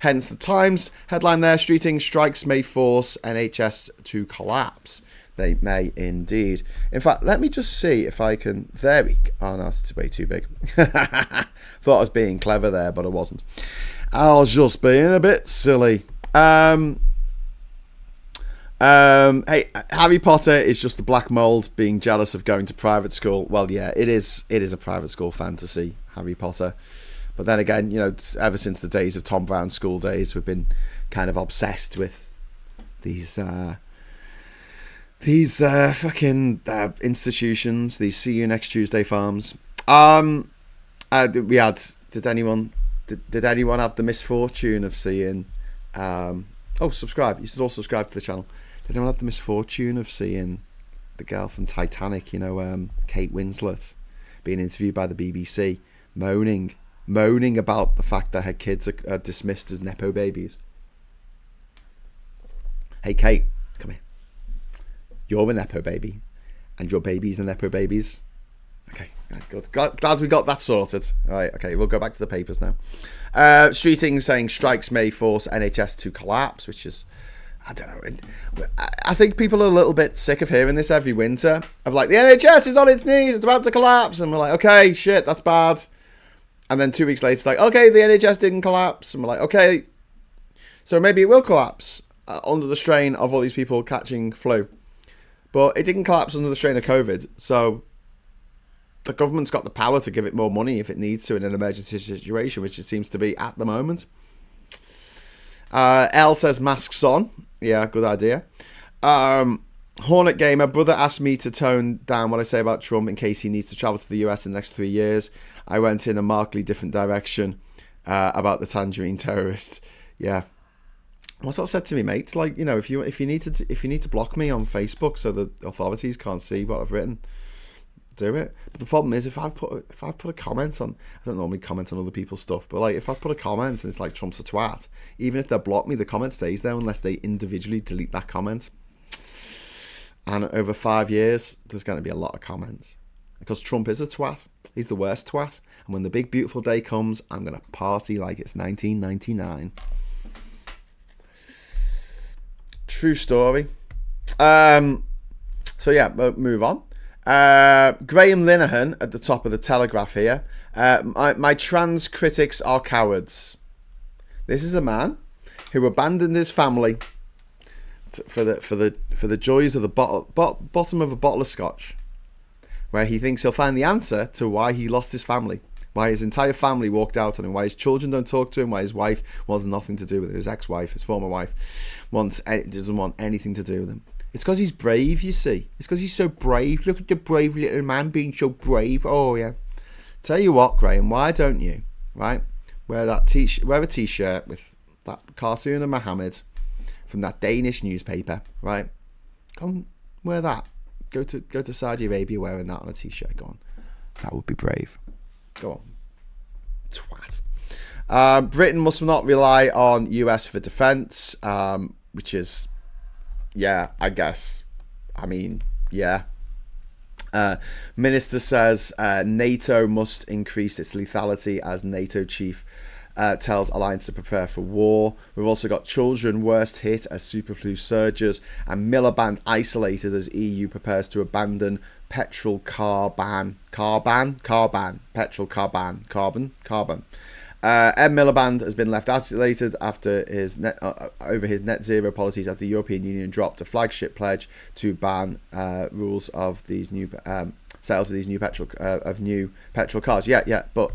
Hence the Times headline there, streeting strikes may force NHS to collapse. They may indeed. In fact, let me just see if I can... There we go. Oh, no, that's way too big. Thought I was being clever there, but I wasn't. I was just being a bit silly. Hey, Harry Potter is just a black mold being jealous of going to private school. Well, yeah, it is a private school fantasy, Harry Potter. But then again, you know, ever since the days of Tom Brown's school days, we've been kind of obsessed with these fucking institutions, these see you next Tuesday farms. Did anyone have the misfortune of seeing subscribe. You should all subscribe to the channel. Did anyone have the misfortune of seeing the girl from Titanic, you know, Kate Winslet, being interviewed by the BBC, moaning about the fact that her kids are dismissed as nepo babies? Hey Kate, come here. You're a nepo baby, and your babies are nepo babies. Okay, good. Glad we got that sorted. All right, okay, we'll go back to the papers now. Streeting saying strikes may force NHS to collapse, which is, I don't know. I think people are a little bit sick of hearing this every winter. Of like, the NHS is on its knees, it's about to collapse. And we're like, okay, shit, that's bad. And then 2 weeks later, it's like, okay, the NHS didn't collapse. And we're like, okay, so maybe it will collapse under the strain of all these people catching flu. But it didn't collapse under the strain of COVID. So the government's got the power to give it more money if it needs to in an emergency situation, which it seems to be at the moment. Elle says masks on. Yeah, good idea. Hornet Gamer, brother asked me to tone down what I say about Trump in case he needs to travel to the US in the next 3 years. I went in a markedly different direction about the Tangerine terrorists. Yeah. What's up said to me, mate? Like, you know, if you need to block me on Facebook so the authorities can't see what I've written, do it. But the problem is, if I put a comment on, I don't normally comment on other people's stuff, but like if I put a comment and it's like Trump's a twat, even if they block me, the comment stays there unless they individually delete that comment. And over 5 years, there's going to be a lot of comments because Trump is a twat. He's the worst twat. And when the big beautiful day comes, I'm going to party like it's 1999. True story. So yeah, move on. Graham Linehan at the top of the Telegraph here. My trans critics are cowards. This is a man who abandoned his family for the joys of the bottom of a bottle of scotch, where he thinks he'll find the answer to why he lost his family, why his entire family walked out on him, why his children don't talk to him, why his wife wants nothing to do with it, his ex-wife, his former wife, doesn't want anything to do with him. It's because he's brave, you see. It's because he's so brave. Look at the brave little man being so brave. Oh, yeah. Tell you what, Graham, why don't you, right, wear a t-shirt with that cartoon of Muhammad from that Danish newspaper, right? Come wear that. Go to Saudi Arabia wearing that on a t-shirt. Go on. That would be brave. Go on. Twat. Britain must not rely on US for defence, which is... yeah, I guess. I mean, yeah. Minister says NATO must increase its lethality as NATO chief tells alliance to prepare for war. We've also got children worst hit as superflu surges, and Miliband isolated as EU prepares to abandon petrol car ban. Petrol car ban. Carbon. Ed Miliband has been left isolated after over his net zero policies after the European Union dropped a flagship pledge to ban rules of these new sales of these new petrol cars. Yeah, but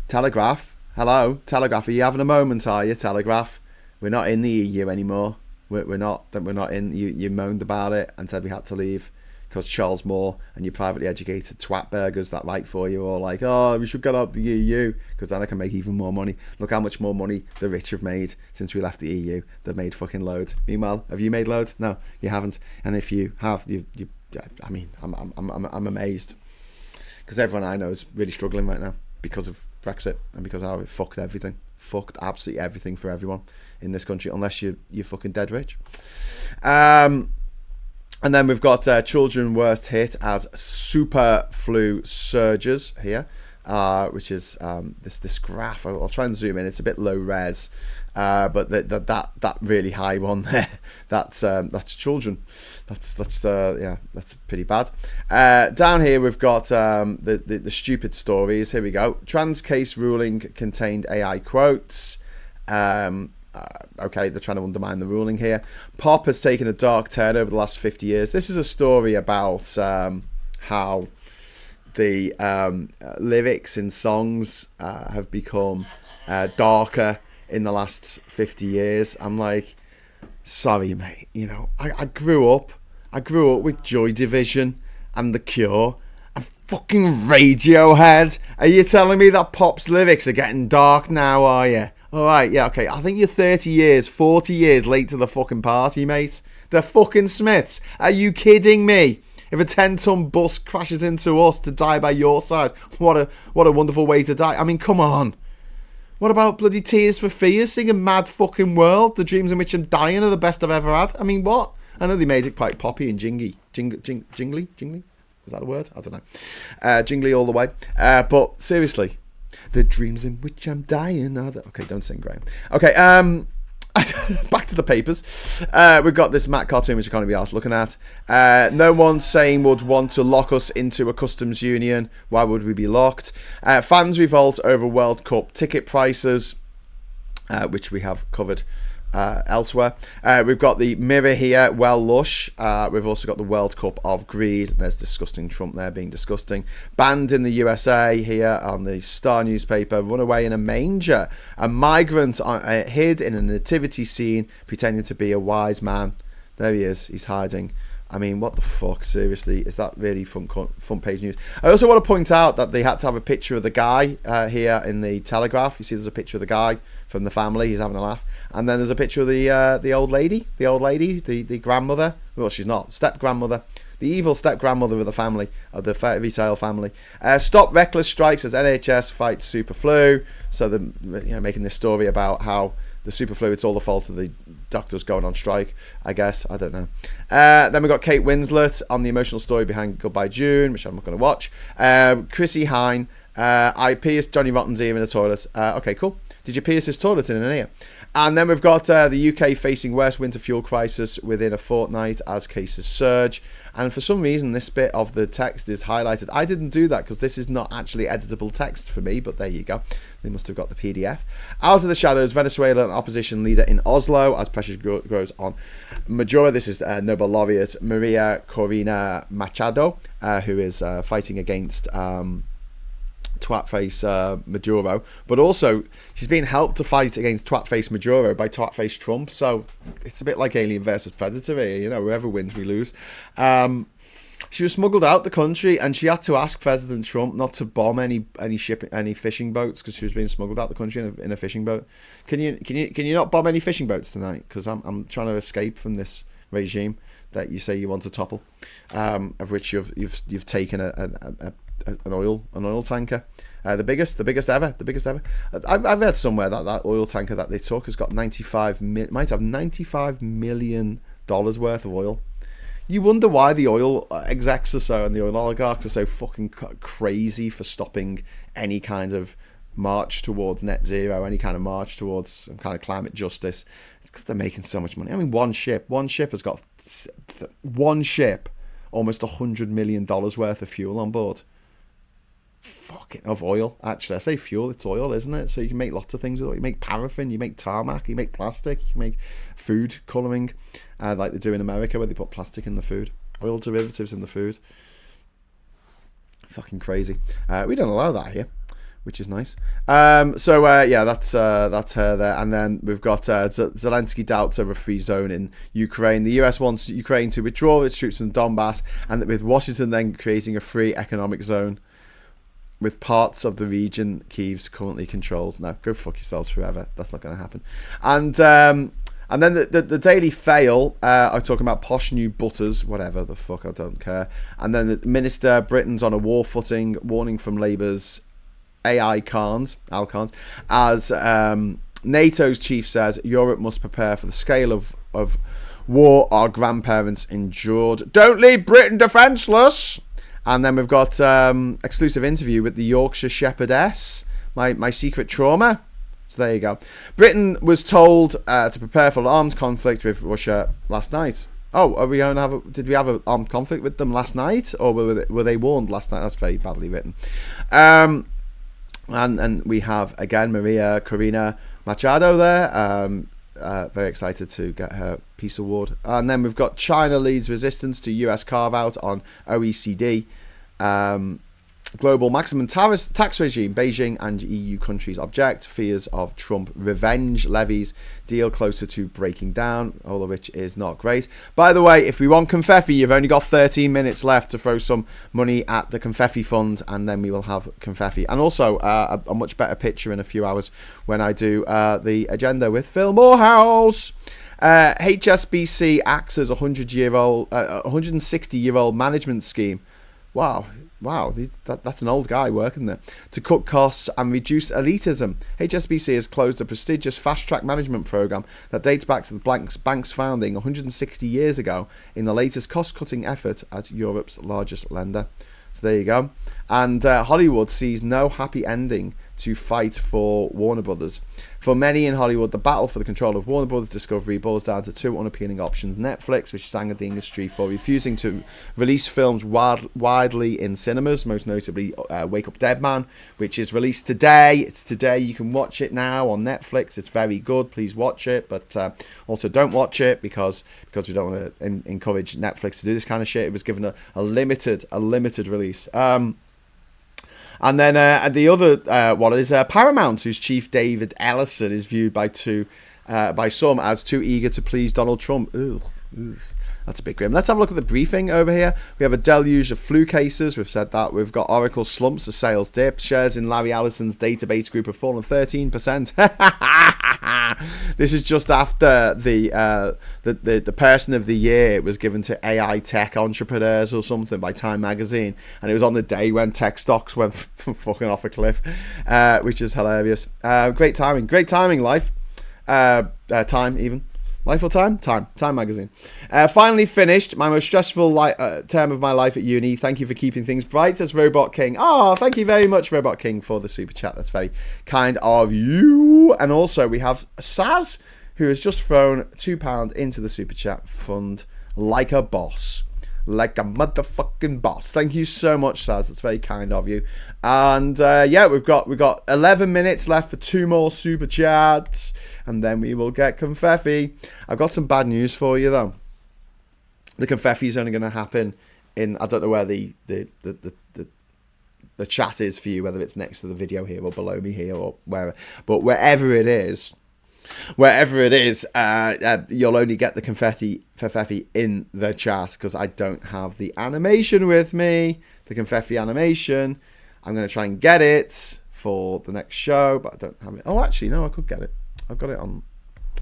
Telegraph, hello, Telegraph, are you having a moment? Are you, Telegraph? We're not in the EU anymore. We're not in. You moaned about it and said we had to leave because Charles Moore and your privately educated twat burgers that write for you are like, oh, we should get out the EU because then I can make even more money. Look how much more money the rich have made since we left the EU. They've made fucking loads. Meanwhile, have you made loads? No, you haven't. And if you have, I mean, I'm amazed because everyone I know is really struggling right now because of Brexit and because how it fucked absolutely everything for everyone in this country, unless you're fucking dead rich. And then we've got children worst hit as super flu surges here, which is this graph. I'll try and zoom in. It's a bit low res, but that really high one there, that's children. That's pretty bad. Down here we've got the stupid stories. Here we go. Trans case ruling contained AI quotes. Okay, they're trying to undermine the ruling here. Pop has taken a dark turn over the last 50 years. This is a story about how the lyrics in songs have become darker in the last 50 years. I'm like, sorry, mate. You know, I grew up with Joy Division and The Cure and fucking Radiohead. Are you telling me that Pop's lyrics are getting dark now, are you? Alright, yeah, okay. I think you're 30 years, 40 years late to the fucking party, mate. The fucking Smiths. Are you kidding me? If a 10-ton bus crashes into us to die by your side, what a wonderful way to die. I mean, come on. What about bloody Tears for Fears singing Mad Fucking World? The dreams in which I'm dying are the best I've ever had. I mean, what? I know they made it quite poppy and jingly. Jingly? Is that a word? I don't know. Jingly all the way. But seriously. The dreams in which I'm dying are the... Okay, don't sing, Graham. Okay, back to the papers. We've got this Matt cartoon which I can't be asked looking at. No one saying would want to lock us into a customs union. Why would we be locked? Fans revolt over World Cup ticket prices, which we have covered elsewhere. We've got the Mirror here, well lush. We've also got the World Cup of Greed. There's disgusting Trump there being disgusting. Banned in the USA here on the Star newspaper. Runaway in a manger. A migrant hid in a nativity scene pretending to be a wise man. There he is. He's hiding. I mean, what the fuck? Seriously, is that really front page news? I also want to point out that they had to have a picture of the guy here in the Telegraph. You see there's a picture of the guy from the family. He's having a laugh. And then there's a picture of the old lady, the grandmother. Well, she's not. Step-grandmother. The evil step-grandmother of the family, of the retail family. Stop reckless strikes as NHS fights super flu. So they're making this story about how the super flu, it's all the fault of the doctors going on strike, I guess. I don't know. Then we've got Kate Winslet on the emotional story behind Goodbye June, which I'm not going to watch. Chrissy Hine I pierced Johnny Rotten's ear in a toilet. Okay, cool. Did you pierce his toilet in an ear? And then we've got the UK facing worst winter fuel crisis within a fortnight as cases surge. And for some reason, this bit of the text is highlighted. I didn't do that because this is not actually editable text for me, but there you go. They must have got the PDF. Out of the shadows, Venezuelan opposition leader in Oslo as pressure grows on Maduro. This is Nobel laureate Maria Corina Machado, who is fighting against twatface Maduro, but also she's being helped to fight against twatface Maduro by twatface Trump. So it's a bit like Alien versus Predator here, you know, whoever wins we lose. She was smuggled out the country, and she had to ask President Trump not to bomb any fishing boats because she was being smuggled out the country in a fishing boat. Can you not bomb any fishing boats tonight? Because I'm trying to escape from this regime that you say you want to topple, of which you've taken an oil tanker, the biggest ever. I've read somewhere that oil tanker that they took has got might have $95 million worth of oil. You wonder why the oil execs are so, and the oil oligarchs are so fucking crazy for stopping any kind of march towards net zero, any kind of march towards some kind of climate justice. It's because they're making so much money. I mean, one ship has got almost $100 million worth of fuel on board. Of oil, actually. I say fuel, it's oil, isn't it? So you can make lots of things with it. You make paraffin, you make tarmac, you make plastic, you can make food colouring, like they do in America where they put plastic in the food, oil derivatives in the food. Fucking crazy. We don't allow that here, which is nice. That's her there. And then we've got Zelensky doubts over a free zone in Ukraine. The US wants Ukraine to withdraw its troops from Donbass, and with Washington then creating a free economic zone with parts of the region Kyiv's currently controls. No, go fuck yourselves forever. That's not going to happen. And then the Daily Fail are talking about posh new butters, whatever the fuck, I don't care. And then the Minister, Britain's on a war footing, warning from Labour's Al Khans, as NATO's chief says, Europe must prepare for the scale of war our grandparents endured. Don't leave Britain defenceless. And then we've got exclusive interview with the Yorkshire Shepherdess, my secret trauma. So there you go. Britain was told to prepare for an armed conflict with Russia last night. Oh, are we going to did we have an armed conflict with them last night? Or were they warned last night? That's very badly written. And we have, again, Maria Corina Machado there. Very excited to get her Peace Award. And then we've got China leads resistance to US carve-out on OECD. Global maximum tax regime. Beijing and EU countries object. Fears of Trump revenge levies. Deal closer to breaking down. All of which is not great. By the way, if we want confetti, you've only got 13 minutes left to throw some money at the confetti fund, and then we will have confetti. And also a much better picture in a few hours when I do the agenda with Phil Morehouse. HSBC acts as a 160-year-old management scheme. Wow, that's an old guy working there. To cut costs and reduce elitism, HSBC has closed a prestigious fast-track management program that dates back to the bank's founding 160 years ago in the latest cost-cutting effort at Europe's largest lender. So there you go. And Hollywood sees no happy ending to fight for Warner Brothers. For many in Hollywood, the battle for the control of Warner Brothers Discovery boils down to two unappealing options. Netflix, which has angered the industry for refusing to release films widely in cinemas, most notably Wake Up Dead Man, which is released today. It's today. You can watch it now on Netflix. It's very good. Please watch it. But also don't watch it because we don't want to encourage Netflix to do this kind of shit. It was given a limited release. And then the other one is Paramount, whose chief David Ellison is viewed by some as too eager to please Donald Trump. Ugh. That's a bit grim. Let's have a look at the briefing over here. We have a deluge of flu cases. We've said that. We've got Oracle slumps, a sales dip. Shares in Larry Ellison's database group have fallen 13%. This is just after the person of the year was given to AI tech entrepreneurs or something by Time Magazine, and it was on the day when tech stocks went fucking off a cliff, which is hilarious. Great timing, life. Time even. Life or Time? Time magazine. Finally finished my most stressful term of my life at uni. Thank you for keeping things bright, says Robot King. Oh, thank you very much, Robot King, for the super chat. That's very kind of you. And also we have Saz, who has just thrown £2 into the super chat fund like a boss. Like a motherfucking boss. Thank you so much, Saz. That's very kind of you. And yeah, we've got 11 minutes left for 2 more super chats, and then we will get confetti. I've got some bad news for you though. The confetti is only going to happen in, I don't know where the chat is for you, whether it's next to the video here or below me here or wherever, but wherever it is, you'll only get the confetti in the chat, because I don't have the animation with me, the confetti animation. I'm going to try and get it for the next show, but I don't have it. Oh, actually, no, I could get it. I've got it on.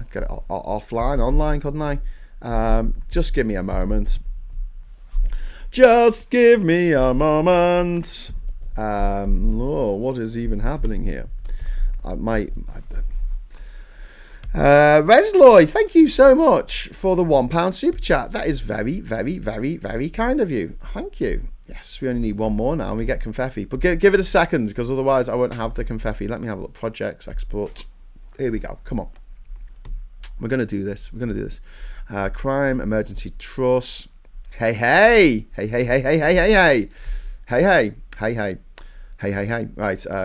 I'd get it offline, online, couldn't I? Just give me a moment. Just give me a moment. Oh, what is even happening here? Resloy, thank you so much for the £1 super chat. That is very, very, very, very kind of you. Thank you. Yes, we only need one more now and we get confetti. But give it a second, because otherwise I won't have the confetti. Let me have a look. Projects, exports. Here we go. Come on. We're going to do this. Crime, emergency trust. Hey. Right,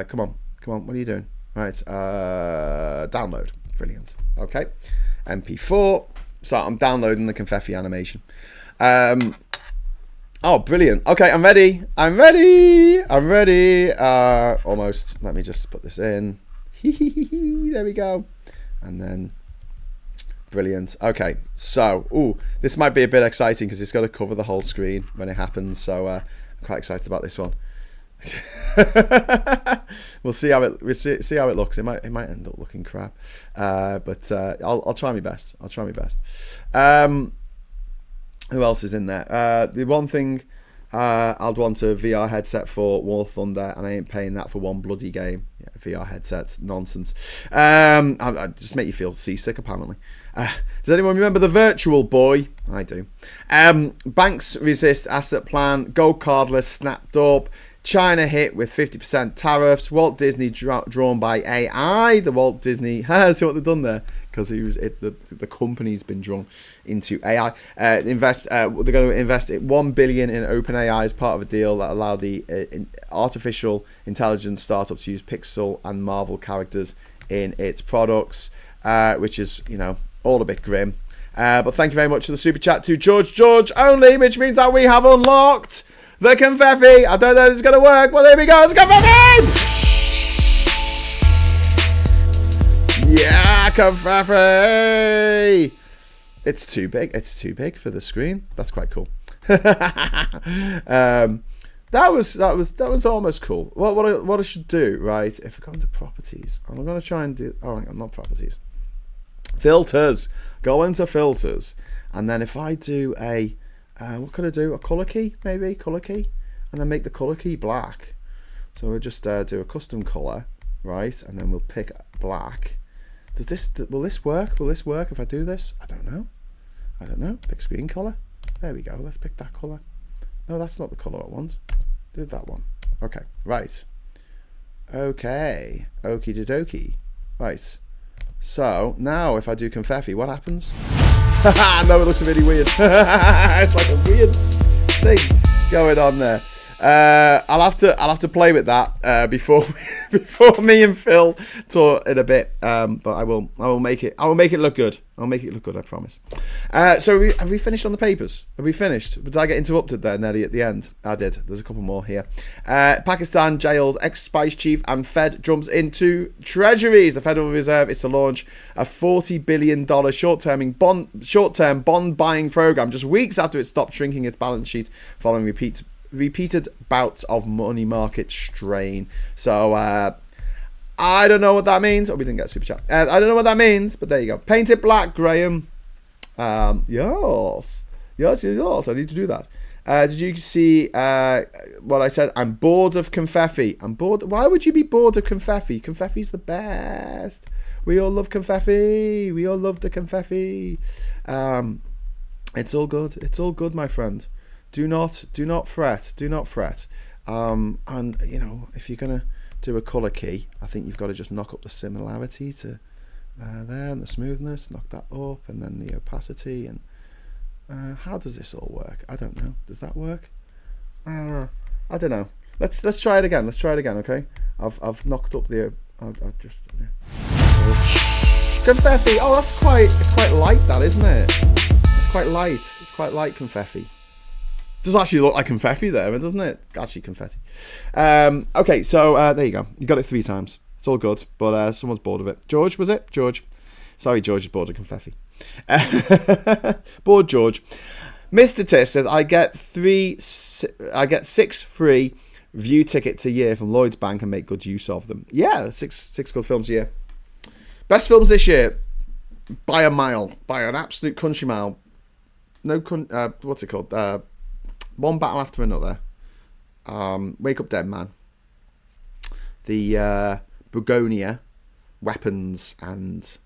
come on. What are you doing? Right, download. Brilliant. Okay, MP4. So I'm downloading the confetti animation. Oh, brilliant. Okay, I'm ready. Almost. Let me just put this in. There we go. And then, brilliant. Okay, so, this might be a bit exciting because it's got to cover the whole screen when it happens. So I'm quite excited about this one. We'll see how it looks. It might end up looking crap, but I'll try my best. Who else is in there? The one thing I'd want a VR headset for War Thunder, and I ain't paying that for one bloody game. Yeah, VR headsets, nonsense. I just make you feel seasick, apparently. Does anyone remember the Virtual Boy? I do. Banks resist asset plan. Go cardless snapped up. China hit with 50% tariffs. Walt Disney drawn by AI. The Walt Disney see what they've done there, because the company's been drawn into AI. They're going to invest $1 billion in OpenAI as part of a deal that allowed the artificial intelligence startup to use Pixel and Marvel characters in its products, which is all a bit grim. But thank you very much for the super chat to George only, which means that we have unlocked the confetti. I don't know if it's going to work, but there we go. It's confetti! Yeah, confetti! It's too big. It's too big for the screen. That's quite cool. That was almost cool. What I should do, right? If I go into properties, I'm going to try and do. Oh, not properties. Filters. Go into filters, and then if I do a what could I do? A color key, maybe color key, and then make the color key black. So we'll just do a custom color, right? And then we'll pick black. Will this work? Will this work if I do this? I don't know. Pick screen color. There we go. Let's pick that color. No, that's not the color I want. Do that one. Okay, right. Okay, okie dokie. Right. So now if I do confetti, what happens? No, it looks really weird. It's like a weird thing going on there. I'll have to play with that before me and Phil talk in a bit. But I will make it look good. I'll make it look good, I promise. So have we finished on the papers? Have we finished? Did I get interrupted there nearly at the end? I did. There's a couple more here. Pakistan jails ex-spice chief and Fed jumps into treasuries. The Federal Reserve is to launch a $40 billion short-term bond buying program just weeks after it stopped shrinking its balance sheet following repeated bouts of money market strain. So I don't know what that means. Oh, we didn't get a super chat. I don't know what that means, but there you go. Paint it black, Graham. Yes. I need to do that. Did you see what I said? I'm bored of confetti. I'm bored. Why would you be bored of confetti? Confetti's the best. We all love confetti. We all love the confetti. It's all good. It's all good, my friend. Do not fret. Do not fret. And if you're gonna do a colour key, I think you've got to just knock up the similarity to there, and the smoothness. Knock that up, and then the opacity. And how does this all work? I don't know. Does that work? I don't know. Let's try it again. Let's try it again. Okay. I've knocked up the. I've just. Yeah. Confetti. Oh, it's quite light, that, isn't it? It's quite light. It's quite light confetti. Does actually look like confetti there, doesn't it? Actually, confetti. Okay, so there you go. You got it 3 times. It's all good, but someone's bored of it. George, was it? George. Sorry, George is bored of confetti. Bored George. Mr. Tiss says, I get 6 free view tickets a year from Lloyd's Bank and make good use of them. Yeah, six good films a year. Best films this year, by a mile, by an absolute country mile. No, what's it called? One battle after another. Wake Up Dead Man. The Begonia, Weapons, and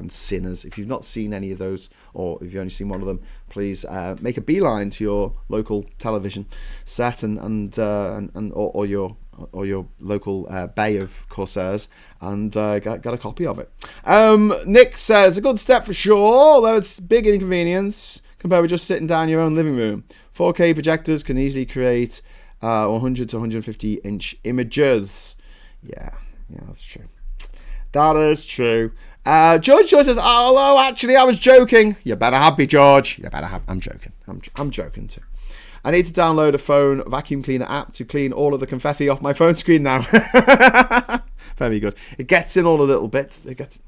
Sinners. If you've not seen any of those, or if you've only seen one of them, please make a beeline to your local television set or your local bay of Corsairs and get a copy of it. Nick says, a good step for sure, although it's big inconvenience compared with just sitting down in your own living room. 4K projectors can easily create 100 to 150 inch images. Yeah, that's true. That is true. George says, although actually I was joking. You better have me, George. You better have. I'm joking. I'm joking too. I need to download a phone vacuum cleaner app to clean all of the confetti off my phone screen now. Very good. It gets in all the little bits. It gets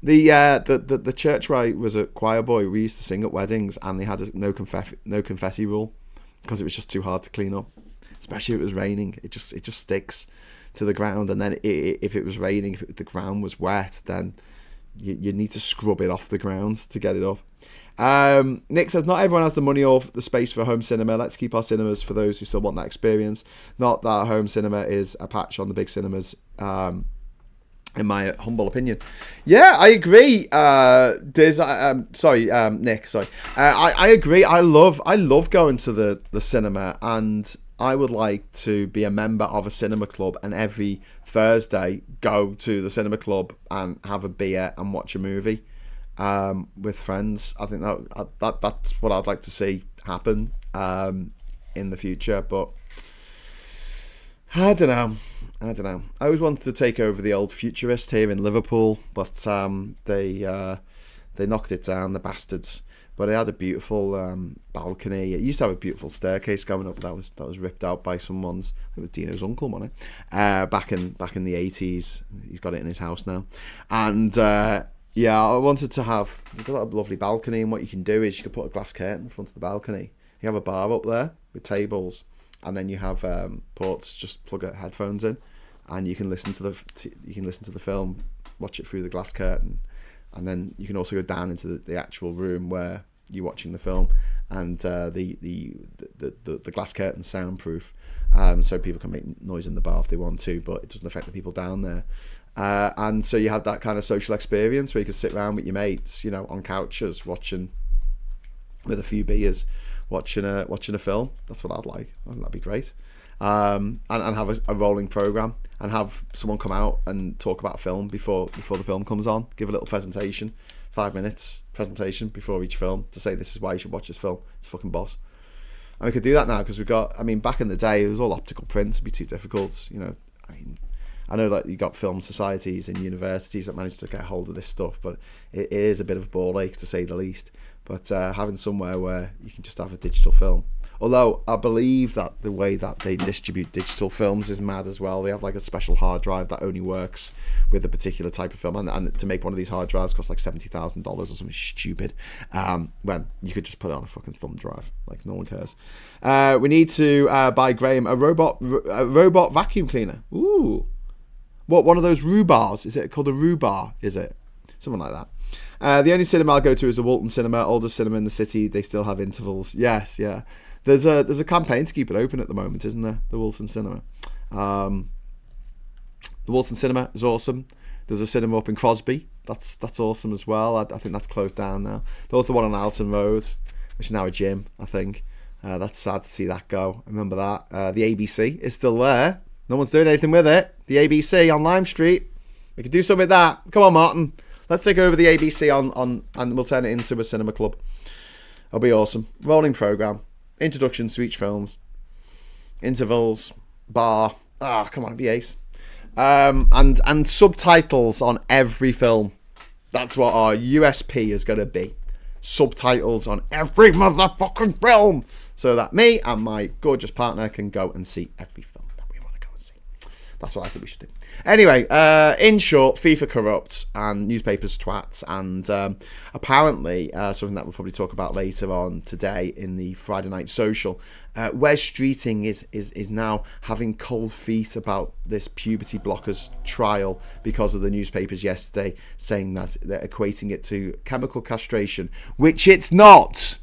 the church where I was a choir boy. We used to sing at weddings, and they had a no confetti rule because it was just too hard to clean up, especially if it was raining. It just sticks to the ground, and then if it was raining, if the ground was wet, then you need to scrub it off the ground to get it up. Nick says, not everyone has the money or the space for a home cinema. Let's keep our cinemas for those who still want that experience. Not that a home cinema is a patch on the big cinemas, in my humble opinion. Yeah, I agree. Nick, sorry. I agree. I love going to the cinema, and I would like to be a member of a cinema club and every Thursday go to the cinema club and have a beer and watch a movie with friends. I think that's what I'd like to see happen in the future, but I don't know. I always wanted to take over the old Futurist here in Liverpool, but they knocked it down, the bastards. But it had a beautiful balcony. It used to have a beautiful staircase going up. That was ripped out by someone's. It was Dino's uncle, wasn't it? Back in the 80s. He's got it in his house now. And I wanted to have. It's got a lovely balcony, and what you can do is you can put a glass curtain in front of the balcony. You have a bar up there with tables, and then you have ports. Just plug headphones in, and you can listen to the film, watch it through the glass curtain. And then you can also go down into the actual room where you're watching the film, and the glass curtain's soundproof, so people can make noise in the bar if they want to, but it doesn't affect the people down there. And so you have that kind of social experience where you can sit around with your mates, on couches watching with a few beers, watching a film. That's what I'd like. I think that'd be great. And have a rolling program, and have someone come out and talk about film before the film comes on. Give a little presentation, 5 minutes presentation before each film to say this is why you should watch this film. It's fucking boss. And we could do that now because we've got. I mean, back in the day, it was all optical prints. It'd be too difficult. I know that you got film societies and universities that manage to get hold of this stuff, but it is a bit of a ball ache to say the least. But having somewhere where you can just have a digital film. Although I believe that the way that they distribute digital films is mad as well. They have like a special hard drive that only works with a particular type of film, and to make one of these hard drives costs like $70,000 or something stupid. When you could just put it on a fucking thumb drive, like no one cares. We need to buy Graham a robot vacuum cleaner. Ooh, what, one of those Rubars? Is it called a Rubar? Is it? Something like that. The only cinema I'll go to is the Walton Cinema, oldest cinema in the city. They still have intervals. Yes, yeah. There's a campaign to keep it open at the moment, isn't there? The Walton Cinema. The Walton Cinema is awesome. There's a cinema up in Crosby. That's awesome as well. I think that's closed down now. There's the one on Alton Road, which is now a gym, I think. That's sad to see that go. I remember that. The ABC is still there. No one's doing anything with it. The ABC on Lime Street. We could do something with that. Come on, Martin. Let's take over the ABC on and we'll turn it into a cinema club. It'll be awesome. Rolling programme. Introductions to each films. Intervals. Bar. Come on, it'd be ace. And subtitles on every film. That's what our USP is going to be. Subtitles on every motherfucking film. So that me and my gorgeous partner can go and see every film that we want to go and see. That's what I think we should do. Anyway, in short, FIFA corrupts and newspapers twats, and apparently something that we'll probably talk about later on today in the Friday Night Social. Wes Streeting is now having cold feet about this puberty blockers trial because of the newspapers yesterday saying that they're equating it to chemical castration, which it's not.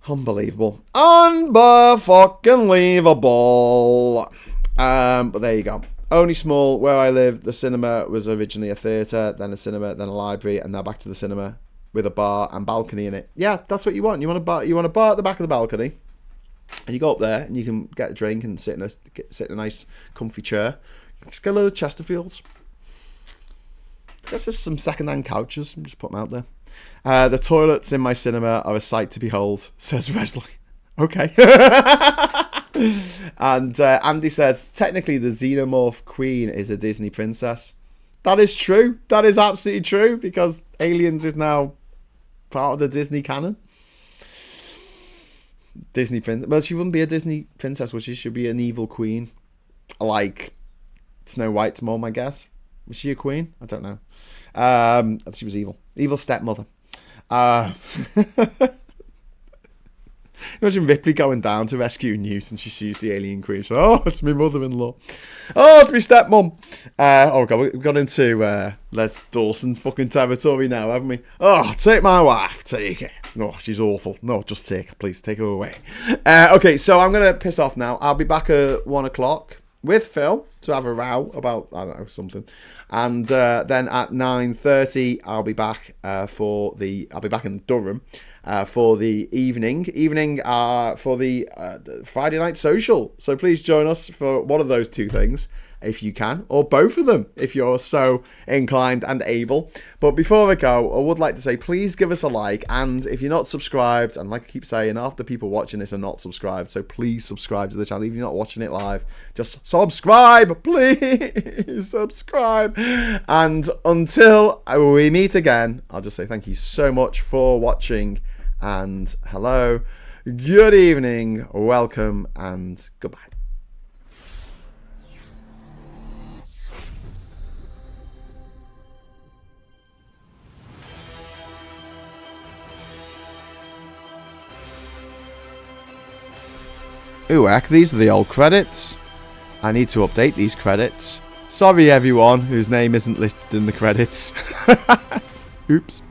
Unbelievable. Unfucking-leavable. But there you go. Only small. Where I live, the cinema was originally a theatre, then a cinema, then a library, and now back to the cinema with a bar and balcony in it. Yeah, that's what you want. You want a bar. You want a bar at the back of the balcony, and you go up there and you can get a drink and sit in a nice, comfy chair. Just get a load of Chesterfields. There's just some second-hand couches. Just put them out there. The toilets in my cinema are a sight to behold, says Wesley. Okay. And Andy says, technically the Xenomorph Queen is a Disney princess. That is true. That is absolutely true, because Aliens is now part of the Disney canon. Disney princess. Well, she wouldn't be a Disney princess, would she? She'd be an evil queen. Like Snow White's mom, I guess. Was she a queen? I don't know. She was evil. Evil stepmother. Imagine Ripley going down to rescue Newt and she sees the alien queen. So, oh, it's my mother-in-law. Oh, it's my stepmom. Oh, God, we've got into Les Dawson fucking territory now, haven't we? Oh, take my wife. Take it. No, she's awful. No, just take her, please. Take her away. Okay, so I'm going to piss off now. I'll be back at 1 o'clock with Phil to have a row about, I don't know, something. And then at 9:30, I'll be back I'll be back in Durham for the evening for the Friday Night Social. So please join us for one of those two things if you can, or both of them if you're so inclined and able. But before I go, I would like to say, please give us a like, and if you're not subscribed, and like I keep saying, half the people watching this are not subscribed, so please subscribe to the channel. If you're not watching it live, just subscribe, please subscribe. And until we meet again, I'll just say thank you so much for watching, and hello, good evening, welcome, and goodbye. Ooh, heck, these are the old credits. I need to update these credits. Sorry everyone whose name isn't listed in the credits. Oops.